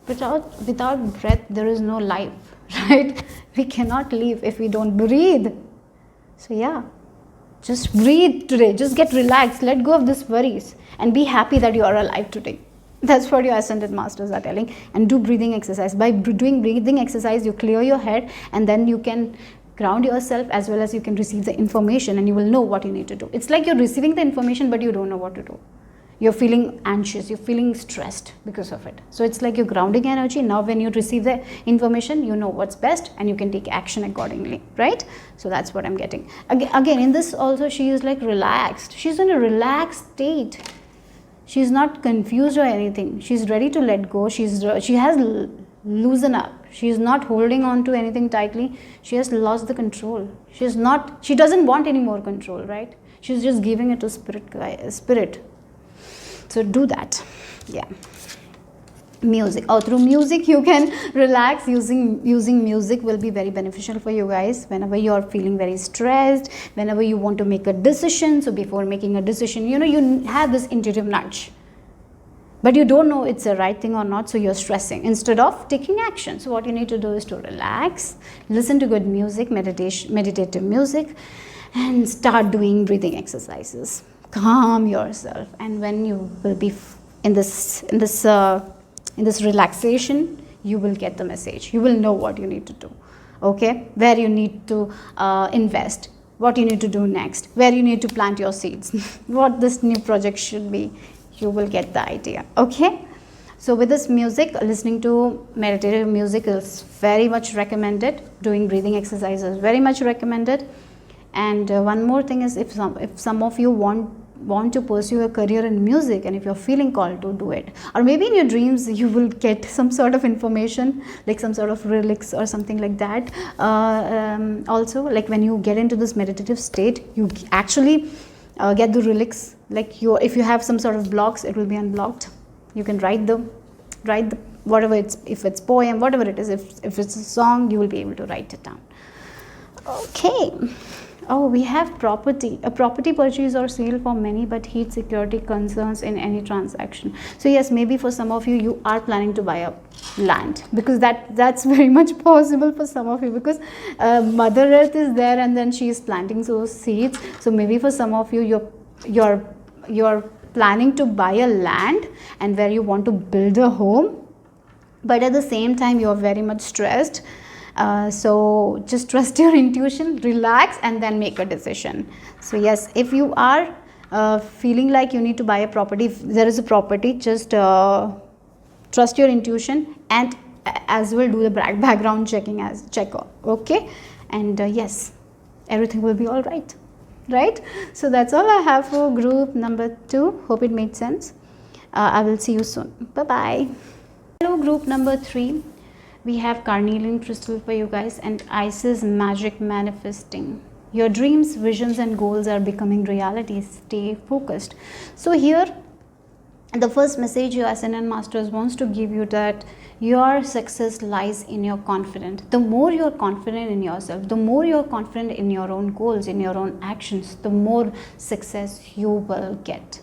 breath there is no life, right? We cannot live if we don't breathe. So yeah, just breathe today, just get relaxed, let go of these worries, and be happy that you are alive today. That's what your ascended masters are telling. And do breathing exercise. By doing breathing exercise, you clear your head, and then you can ground yourself, as well as you can receive the information, and you will know what you need to do. It's like you're receiving the information, but you don't know what to do. You're feeling anxious, you're feeling stressed because of it. So it's like you're grounding energy. Now when you receive the information, you know what's best, and you can take action accordingly, right? So that's what I'm getting. Again, in this also, she is like relaxed. She's in a relaxed state. She's not confused or anything. She's ready to let go. She has loosened up. She's not holding on to anything tightly. She has lost the control. She doesn't want any more control, right? She's just giving it to spirit. So do that. Yeah. Music. Through music you can relax. Using music will be very beneficial for you guys whenever you are feeling very stressed, whenever you want to make a decision. So before making a decision, you have this intuitive nudge, but you don't know it's the right thing or not, so you're stressing instead of taking action. So what you need to do is to relax, listen to good music, meditative music, and start doing breathing exercises. Calm yourself, and when you will be in this relaxation, you will get the message. You will know what you need to do. Okay, where you need to invest, what you need to do next, where you need to plant your seeds, what this new project should be. You will get the idea. Okay, so with this music, listening to meditative music is very much recommended. Doing breathing exercises is very much recommended. And one more thing is, if some of you want to pursue a career in music, and if you're feeling called to do it, or maybe in your dreams you will get some sort of information, like some sort of relics or something like that. Also, like when you get into this meditative state, you actually get the relics. Like if you have some sort of blocks, it will be unblocked. You can write the whatever if it's poem, whatever it is. If it's a song, you will be able to write it down. Okay. We have property. A property purchase or sale for many, but heat security concerns in any transaction. So yes, maybe for some of you are planning to buy a land, because that's very much possible for some of you, because Mother Earth is there, and then she is planting those seeds. So maybe for some of you, you're planning to buy a land, and where you want to build a home. but at the same time you are very much stressed. So just trust your intuition, relax, and then make a decision. So yes, if you are feeling like you need to buy a property, if there is a property, just trust your intuition, and as well do the background checking as checker. Okay, and yes, everything will be all right. Right? So that's all I have for group number 2. Hope it made sense. I will see you soon. Bye bye. Hello, group number 3. We have carnelian crystal for you guys, and Isis magic manifesting. Your dreams, visions, and goals are becoming reality. Stay focused. So here, the first message your ascendant masters wants to give you, that your success lies in your confidence. The more you're confident in yourself, the more you're confident in your own goals, in your own actions, the more success you will get.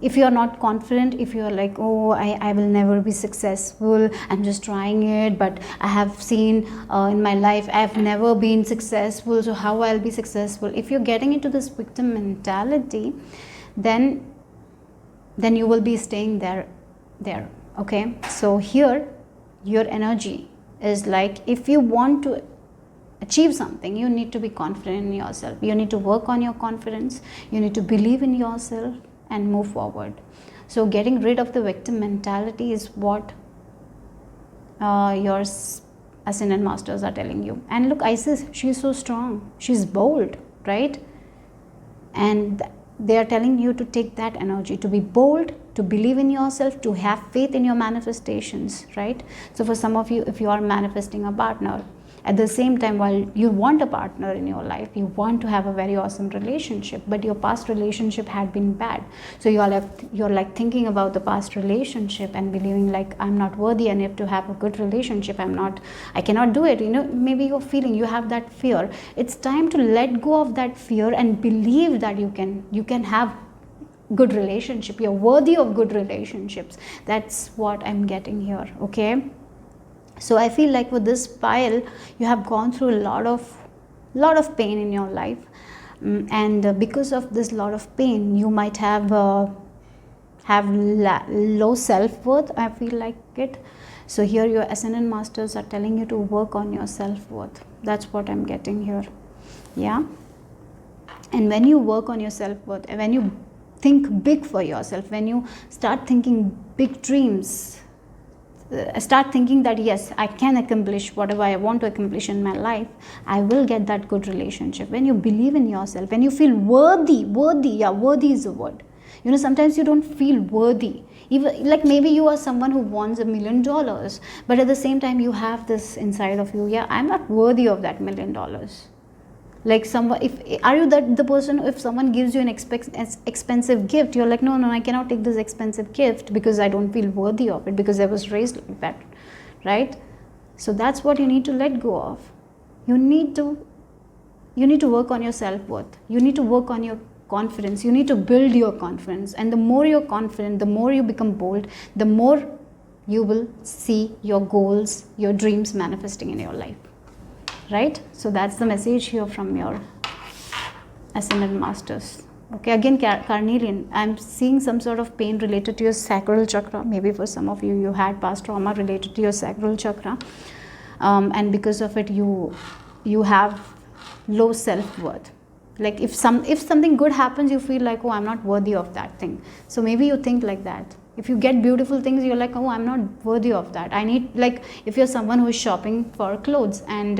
If you're not confident, if you're like, oh, I will never be successful, I'm just trying it, but I have seen in my life I've never been successful, so how I'll be successful? If you're getting into this victim mentality, then you will be staying there. Okay, so here your energy is like, if you want to achieve something, you need to be confident in yourself. You need to work on your confidence, you need to believe in yourself and move forward. So getting rid of the victim mentality is what your ascendant masters are telling you. And look, Isis, she's so strong, she's bold, right? And they are telling you to take that energy, to be bold, to believe in yourself, to have faith in your manifestations, right? So for some of you, if you are manifesting a partner, at the same time, while you want a partner in your life, you want to have a very awesome relationship, but your past relationship had been bad. So you're like thinking about the past relationship and believing like, I'm not worthy enough to have a good relationship. I cannot do it. Maybe you're feeling, you have that fear. It's time to let go of that fear and believe that you can have good relationship. You're worthy of good relationships. That's what I'm getting here. Okay. So I feel like with this pile, you have gone through a lot of pain in your life, and because of this lot of pain, you might have low self-worth. I feel like it. So here your ascendant masters are telling you to work on your self-worth. That's what I'm getting here. Yeah. And when you work on your self-worth, when you think big for yourself, when you start thinking big dreams, start thinking that yes, I can accomplish whatever I want to accomplish in my life, I will get that good relationship. When you believe in yourself, when you feel worthy, worthy is the word. Sometimes you don't feel worthy. Even like maybe you are someone who wants $1 million, but at the same time you have this inside of you, yeah, I'm not worthy of that $1 million. Like are you the person, if someone gives you an expensive gift, you're like, no, I cannot take this expensive gift because I don't feel worthy of it, because I was raised like that, right? So that's what you need to let go of. You need to work on your self-worth. You need to work on your confidence. You need to build your confidence, and the more you're confident, the more you become bold, the more you will see your goals, your dreams manifesting in your life. Right? So that's the message here from your ascendant masters. Okay, again, carnelian, I'm seeing some sort of pain related to your sacral chakra. Maybe for some of you, you had past trauma related to your sacral chakra, and because of it, you have low self-worth. Like if something good happens, you feel like, oh, I'm not worthy of that thing. So maybe you think like that. If you get beautiful things, you're like, oh, I'm not worthy of that. I need, like, if you're someone who is shopping for clothes, and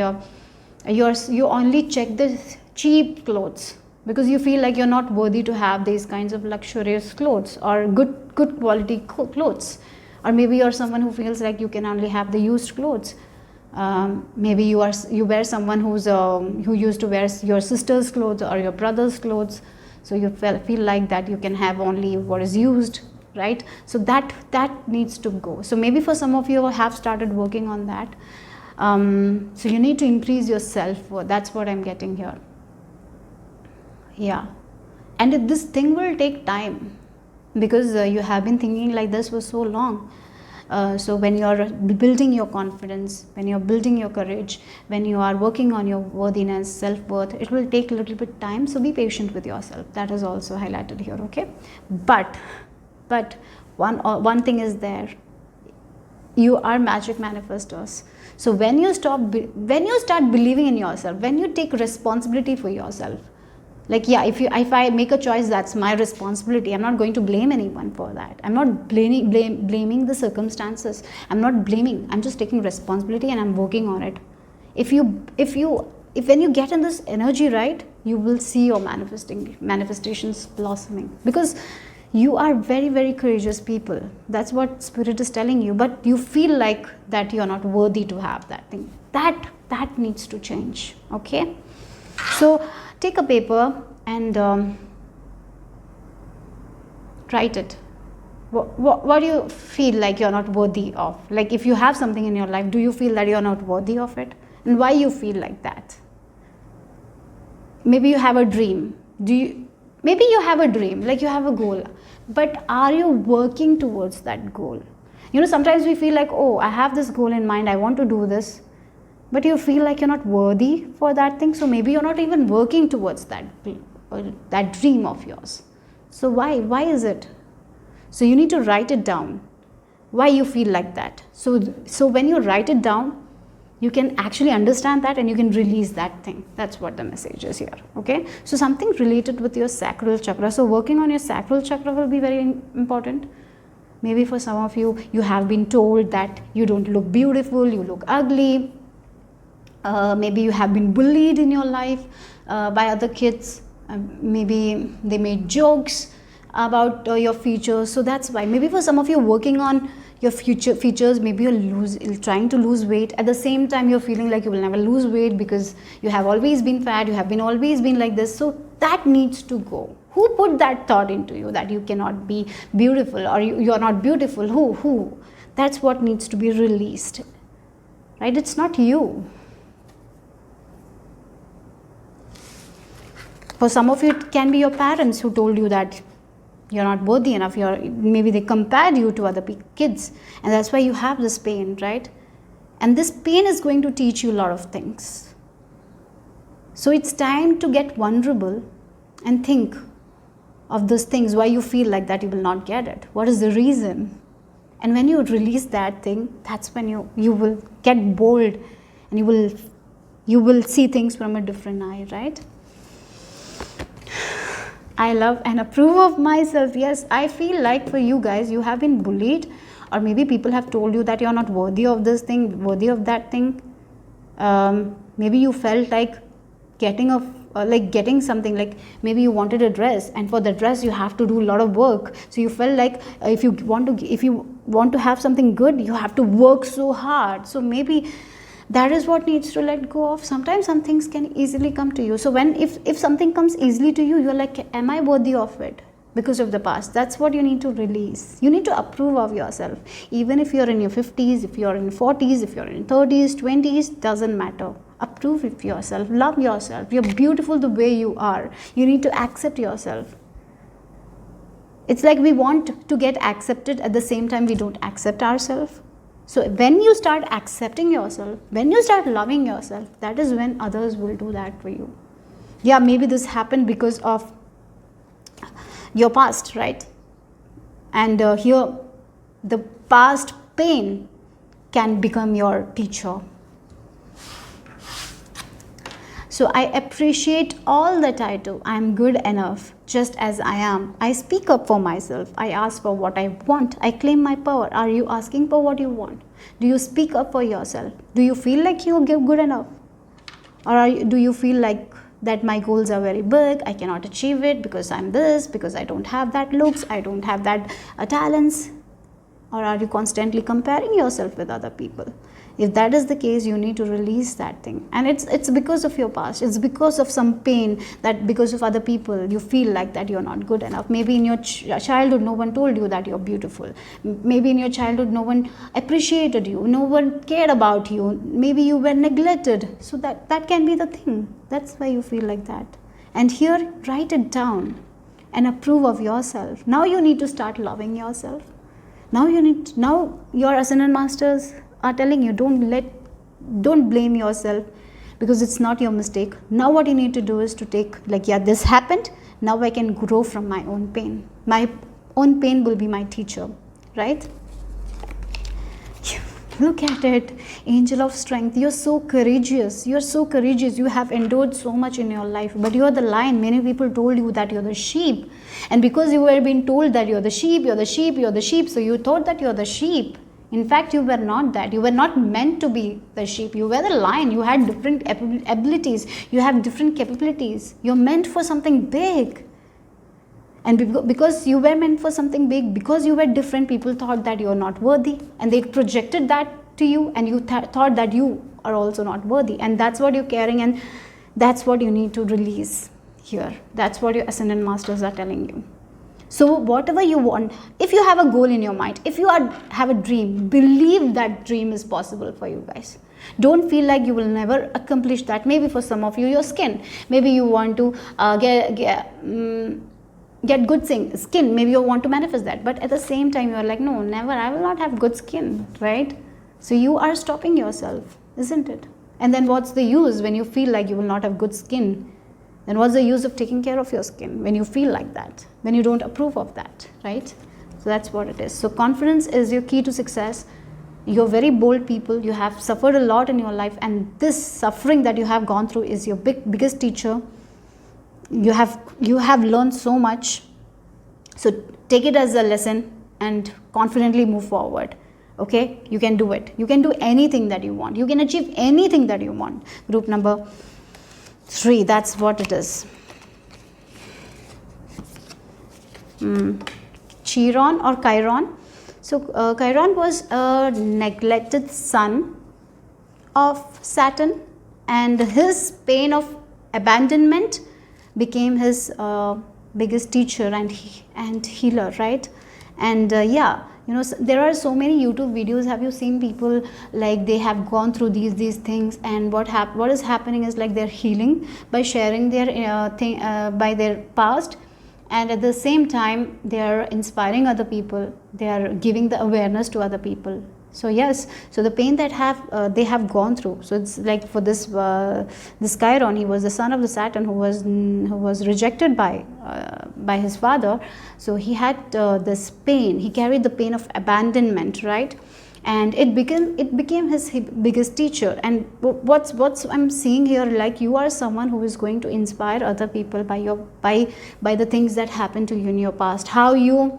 you only check the cheap clothes because you feel like you're not worthy to have these kinds of luxurious clothes or good quality clothes. Or maybe you're someone who feels like you can only have the used clothes. Maybe you wear someone who used to wear your sister's clothes or your brother's clothes, so you feel like that you can have only what is used. Right? So that needs to go. So maybe for some of you have started working on that. So you need to increase your self-worth. That's what I'm getting here. Yeah. And this thing will take time, because you have been thinking like this for so long. So when you're building your confidence, when you're building your courage, when you are working on your worthiness, self-worth, it will take a little bit time. So be patient with yourself. That is also highlighted here. Okay. But one thing is there. You are magic manifestors. So when you start believing in yourself, when you take responsibility for yourself, like, yeah, if I make a choice, that's my responsibility. I'm not going to blame anyone for that. I'm not blaming the circumstances. I'm not blaming. I'm just taking responsibility and I'm working on it. If when you get in this energy, right, you will see your manifestations blossoming, because you are very, very courageous people. That's what spirit is telling you. But you feel like that you're not worthy to have that thing. That needs to change. Okay. So take a paper and write it. What do you feel like you're not worthy of? Like, if you have something in your life, do you feel that you're not worthy of it? And why you feel like that? Maybe you have a dream. Maybe you have a dream, like you have a goal, but are you working towards that goal? Sometimes we feel like, oh, I have this goal in mind, I want to do this, but you feel like you're not worthy for that thing. So maybe you're not even working towards that dream of yours. So why is it? So you need to write it down, why you feel like that. So when you write it down, you can actually understand that and you can release that thing. That's what the message is here. Okay. So something related with your sacral chakra. So working on your sacral chakra will be very important. Maybe for some of you, you have been told that you don't look beautiful, you look ugly. Maybe you have been bullied in your life by other kids. Maybe they made jokes about your features. So that's why. Maybe for some of you, working on your future features, maybe you're trying to lose weight. At the same time, you're feeling like you will never lose weight because you have always been fat, you have always been like this. So that needs to go. Who put that thought into you that you cannot be beautiful, or you're not beautiful? Who? That's what needs to be released. Right? It's not you. For some of you, it can be your parents who told you that you're not worthy enough. Maybe they compared you to other kids, and that's why you have this pain, right? And this pain is going to teach you a lot of things. So it's time to get vulnerable and think of those things, why you feel like that you will not get it. What is the reason? And when you release that thing, that's when you will get bold, and you will see things from a different eye, right? I love and approve of myself. Yes, I feel like for you guys, you have been bullied, or maybe people have told you that you're not worthy of this thing, worthy of that thing. Maybe you felt like getting something, like maybe you wanted a dress, and for the dress you have to do a lot of work. So you felt like if you want to have something good, you have to work so hard. So maybe that is what needs to let go of. Sometimes some things can easily come to you. So if something comes easily to you, you're like, am I worthy of it? Because of the past. That's what you need to release. You need to approve of yourself. Even if you're in your 50s, if you're in 40s, if you're in 30s, 20s, doesn't matter. Approve of yourself. Love yourself. You're beautiful the way you are. You need to accept yourself. It's like we want to get accepted, at the same time we don't accept ourselves. So when you start accepting yourself, when you start loving yourself, that is when others will do that for you. Yeah, maybe this happened because of your past, right? And here, the past pain can become your teacher. So I appreciate all that I do. I am good enough just as I am. I speak up for myself. I ask for what I want. I claim my power. Are you asking for what you want? Do you speak up for yourself? Do you feel like you are good enough? Or do you feel like that my goals are very big, I cannot achieve it because I'm this, because I don't have that looks, I don't have that talents? Or are you constantly comparing yourself with other people? If that is the case, you need to release that thing. And it's because of your past. It's because of some pain, that because of other people, you feel like that you're not good enough. Maybe in your childhood, no one told you that you're beautiful. Maybe in your childhood, no one appreciated you. No one cared about you. Maybe you were neglected. So that can be the thing. That's why you feel like that. And here, write it down and approve of yourself. Now you need to start loving yourself. Now your ascended masters are telling you, don't blame yourself, because it's not your mistake. Now what you need to do is to take, like, yeah, this happened, now I can grow from my own pain. My own pain will be my teacher, right? Look at it, angel of strength. You're so courageous. You're so courageous. You have endured so much in your life, but you're the lion. Many people told you that you're the sheep, and because you were being told that you're the sheep, you're the sheep, you're the sheep, so you thought that you're the sheep. In fact, you were not that. You were not meant to be the sheep. You were the lion. You had different abilities. You have different capabilities. You're meant for something big. And because you were meant for something big, because you were different, people thought that you're not worthy, and they projected that to you, and you thought that you are also not worthy, and that's what you're carrying, and that's what you need to release here. That's what your ascended masters are telling you. So whatever you want, if you have a goal in your mind, if you have a dream, believe that dream is possible for you guys. Don't feel like you will never accomplish that. Maybe for some of you, your skin, maybe you want to get good skin, maybe you want to manifest that, but at the same time you are like, no, never, I will not have good skin, right? So you are stopping yourself, isn't it? And then what's the use when you feel like you will not have good skin? Then what's the use of taking care of your skin when you feel like that, when you don't approve of that, right? So that's what it is. So confidence is your key to success. You're very bold people. You have suffered a lot in your life, and this suffering that you have gone through is your biggest teacher. You have learned so much, so take it as a lesson and confidently move forward. Okay, you can do it. You can do anything that you want. You can achieve anything that you want. Group number 3, that's what it is. Chiron or Chiron. So Chiron was a neglected son of Saturn, and his pain of abandonment became his biggest teacher and healer, right? And yeah, you know, there are so many YouTube videos. Have you seen people like they have gone through these things, and what is happening is like they're healing by sharing their by their past, and at the same time they are inspiring other people. They are giving the awareness to other people. So yes, so the pain that they have gone through. So it's like for this Chiron, he was the son of the Saturn who was rejected by his father. So he had this pain. He carried the pain of abandonment, right? And it became his biggest teacher. And what's I'm seeing here, like you are someone who is going to inspire other people by the things that happened to you in your past. How you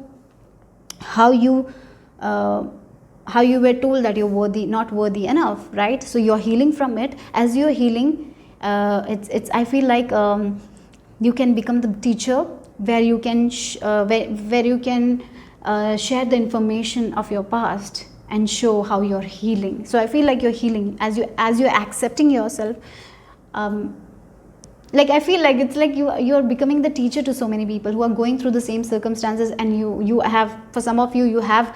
were told that you're not worthy enough, right? So you're healing from it. As you're healing, I feel like you can become the teacher where you can share the information of your past and show how you're healing. So I feel like you're healing as you're accepting yourself. Like I feel like it's like you're becoming the teacher to so many people who are going through the same circumstances, and you have, for some of you, you have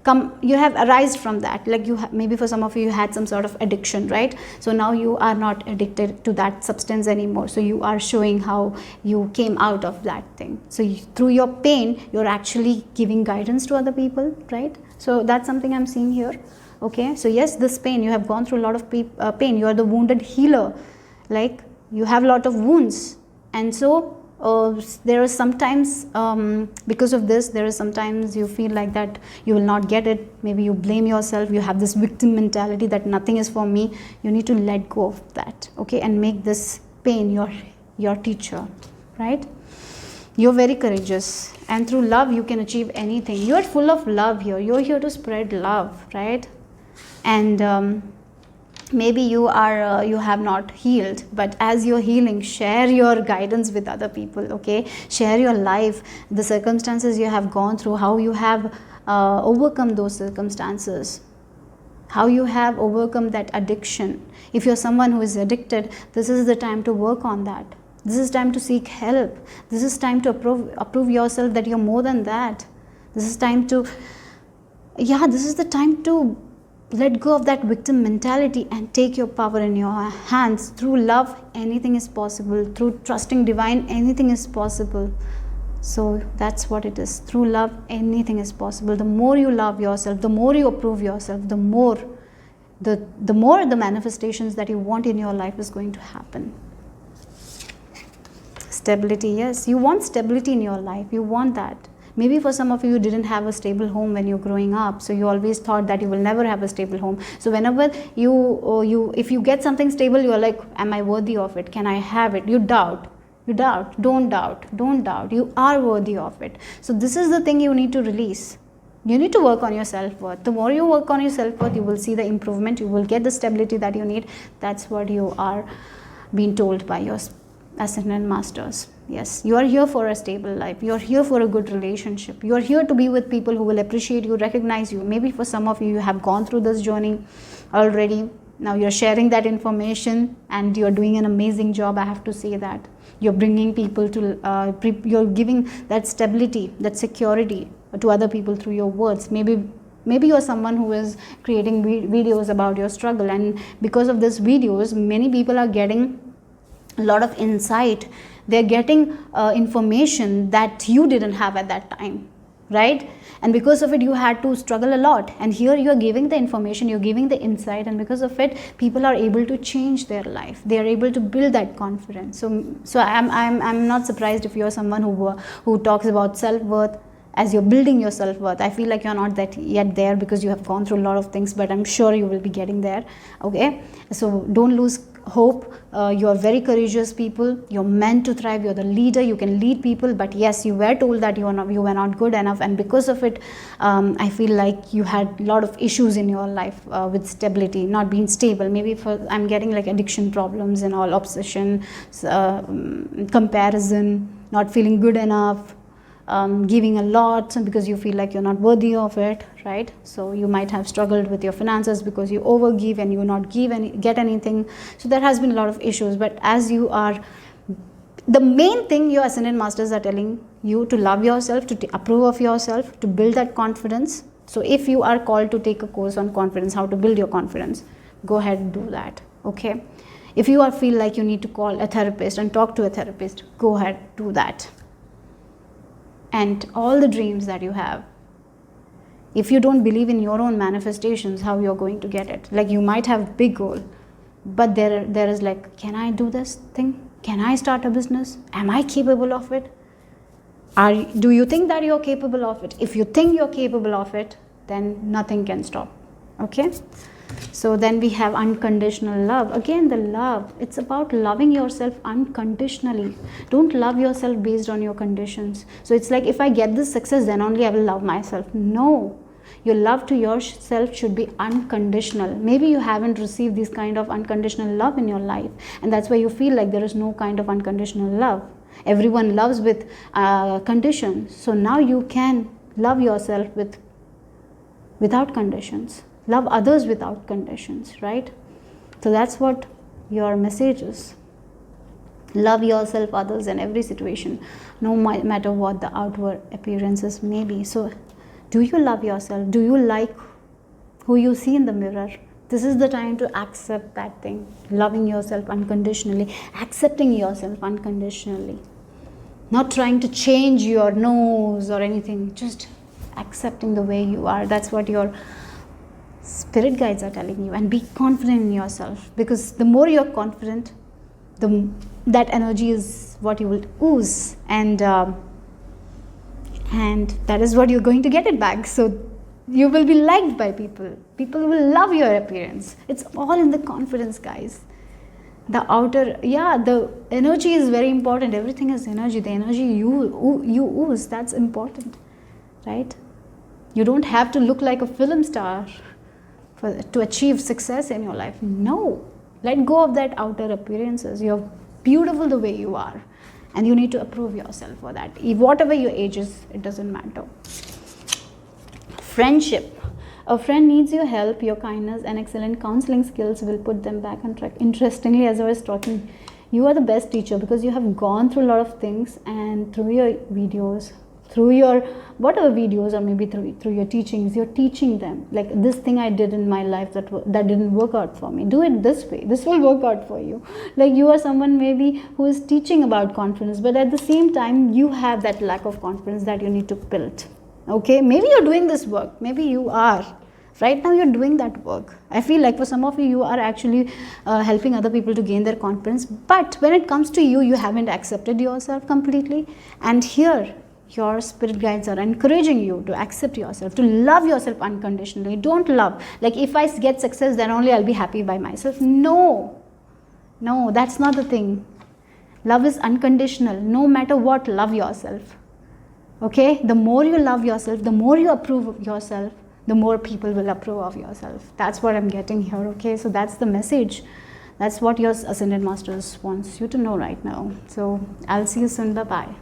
arisen from that. Like maybe for some of you had some sort of addiction, right? So now you are not addicted to that substance anymore. So you are showing how you came out of that thing. So through your pain, you're actually giving guidance to other people, right? So that's something I'm seeing here. Okay, so yes, this pain, you have gone through a lot of pain. You are the wounded healer. Like you have a lot of wounds, and so there are sometimes because of this, there is sometimes you feel like that you will not get it. Maybe you blame yourself. You have this victim mentality that nothing is for me. You need to let go of that, okay, and make this pain your teacher, right? You're very courageous, and through love you can achieve anything. You are full of love here. You're here to spread love, right? And maybe you have not healed, but as you're healing, share your guidance with other people, okay? Share your life, the circumstances you have gone through, how you have overcome those circumstances, how you have overcome that addiction. If you're someone who is addicted, this is the time to work on that. This is time to seek help. This is time to approve yourself that you're more than that. This is time to, this is the time to let go of that victim mentality and take your power in your hands. Through love, anything is possible. Through trusting divine, anything is possible. So that's what it is. Through love, anything is possible. The more you love yourself, the more you approve yourself, the more the manifestations that you want in your life is going to happen. Stability, yes, you want stability in your life. You want that. Maybe for some of you, you didn't have a stable home when you're growing up, so you always thought that you will never have a stable home. So whenever if you get something stable, you're like, am I worthy of it? Can I have it? You doubt. Don't doubt. You are worthy of it. So this is the thing you need to release. You need to work on your self-worth. The more you work on your self-worth, you will see the improvement. You will get the stability that you need. That's what you are being told by your ascended masters. Yes, you are here for a stable life. You are here for a good relationship. You are here to be with people who will appreciate you, recognize you. Maybe for some of you, you have gone through this journey already. Now you're sharing that information and you're doing an amazing job. I have to say that. You're bringing people to, you're giving that stability, that security to other people through your words. Maybe you're someone who is creating videos about your struggle, and because of these videos, many people are getting a lot of insight. They're getting information that you didn't have at that time, right? And because of it, you had to struggle a lot, and here you're giving the information, you're giving the insight, and because of it, people are able to change their life. They are able to build that confidence. So I'm not surprised if you're someone who talks about self-worth as you're building your self-worth. I feel like you're not that yet there because you have gone through a lot of things, but I'm sure you will be getting there. Okay, so don't lose hope. You are very courageous people. You're meant to thrive. You're the leader. You can lead people. But yes, you were told that you were not good enough, and because of it, I feel like you had a lot of issues in your life with stability, not being stable. Maybe I'm getting like addiction problems and all, obsession, comparison, not feeling good enough. Giving a lot because you feel like you're not worthy of it, right? So you might have struggled with your finances because you overgive and you not get anything. So there has been a lot of issues. But as you are, the main thing your ascended masters are telling you to love yourself, to approve of yourself, to build that confidence. So if you are called to take a course on confidence, how to build your confidence, go ahead and do that. Okay. If you feel like you need to call a therapist and talk to a therapist, go ahead, do that. And all the dreams that you have, if you don't believe in your own manifestations, how you're going to get it? Like, you might have big goal, but there is like, can I do this thing? Can I start a business? Am I capable of it? Do you think that you're capable of it? If you think you're capable of it, then nothing can stop. Okay. So then we have unconditional love. Again, the love, it's about loving yourself unconditionally. Don't love yourself based on your conditions. So it's like, if I get this success, then only I will love myself. No, your love to yourself should be unconditional. Maybe you haven't received this kind of unconditional love in your life, and that's why you feel like there is no kind of unconditional love. Everyone loves with conditions. So now you can love yourself without conditions. Love others without conditions, right? So that's what your message is. Love yourself, others, in every situation, no matter what the outward appearances may be. So do you love yourself? Do you like who you see in the mirror? This is the time to accept that thing. Loving yourself unconditionally, accepting yourself unconditionally. Not trying to change your nose or anything, just accepting the way you are. That's what your spirit guides are telling you. And be confident in yourself, because the more you're confident, that energy is what you will ooze, and that is what you're going to get it back. So you will be liked by people. People will love your appearance. It's all in the confidence, guys. The outer, the energy is very important. Everything is energy. The energy you ooze, that's important, right? You don't have to look like a film star to achieve success in your life. No, let go of that outer appearances. You're beautiful the way you are, and you need to approve yourself for that. Whatever your age is, it doesn't matter. Friendship. A friend needs your help, your kindness, and excellent counseling skills will put them back on track. Interestingly, as I was talking, you are the best teacher because you have gone through a lot of things, and through your videos, through your whatever videos, or maybe through your teachings, you're teaching them, like, this thing I did in my life that didn't work out for me, do it this way, this will work out for you. Like, you are someone maybe who is teaching about confidence, but at the same time you have that lack of confidence that you need to build. Okay, maybe you're doing this work, maybe you are right now, you're doing that work. I feel like for some of you are actually helping other people to gain their confidence, but when it comes to you haven't accepted yourself completely. And here your spirit guides are encouraging you to accept yourself, to love yourself unconditionally. Don't love like, if I get success, then only I'll be happy by myself. No, that's not the thing. Love is unconditional. No matter what, love yourself. Okay, the more you love yourself, the more you approve of yourself, the more people will approve of yourself. That's what I'm getting here. Okay, so that's the message. That's what your Ascended Masters wants you to know right now. So I'll see you soon. Bye bye.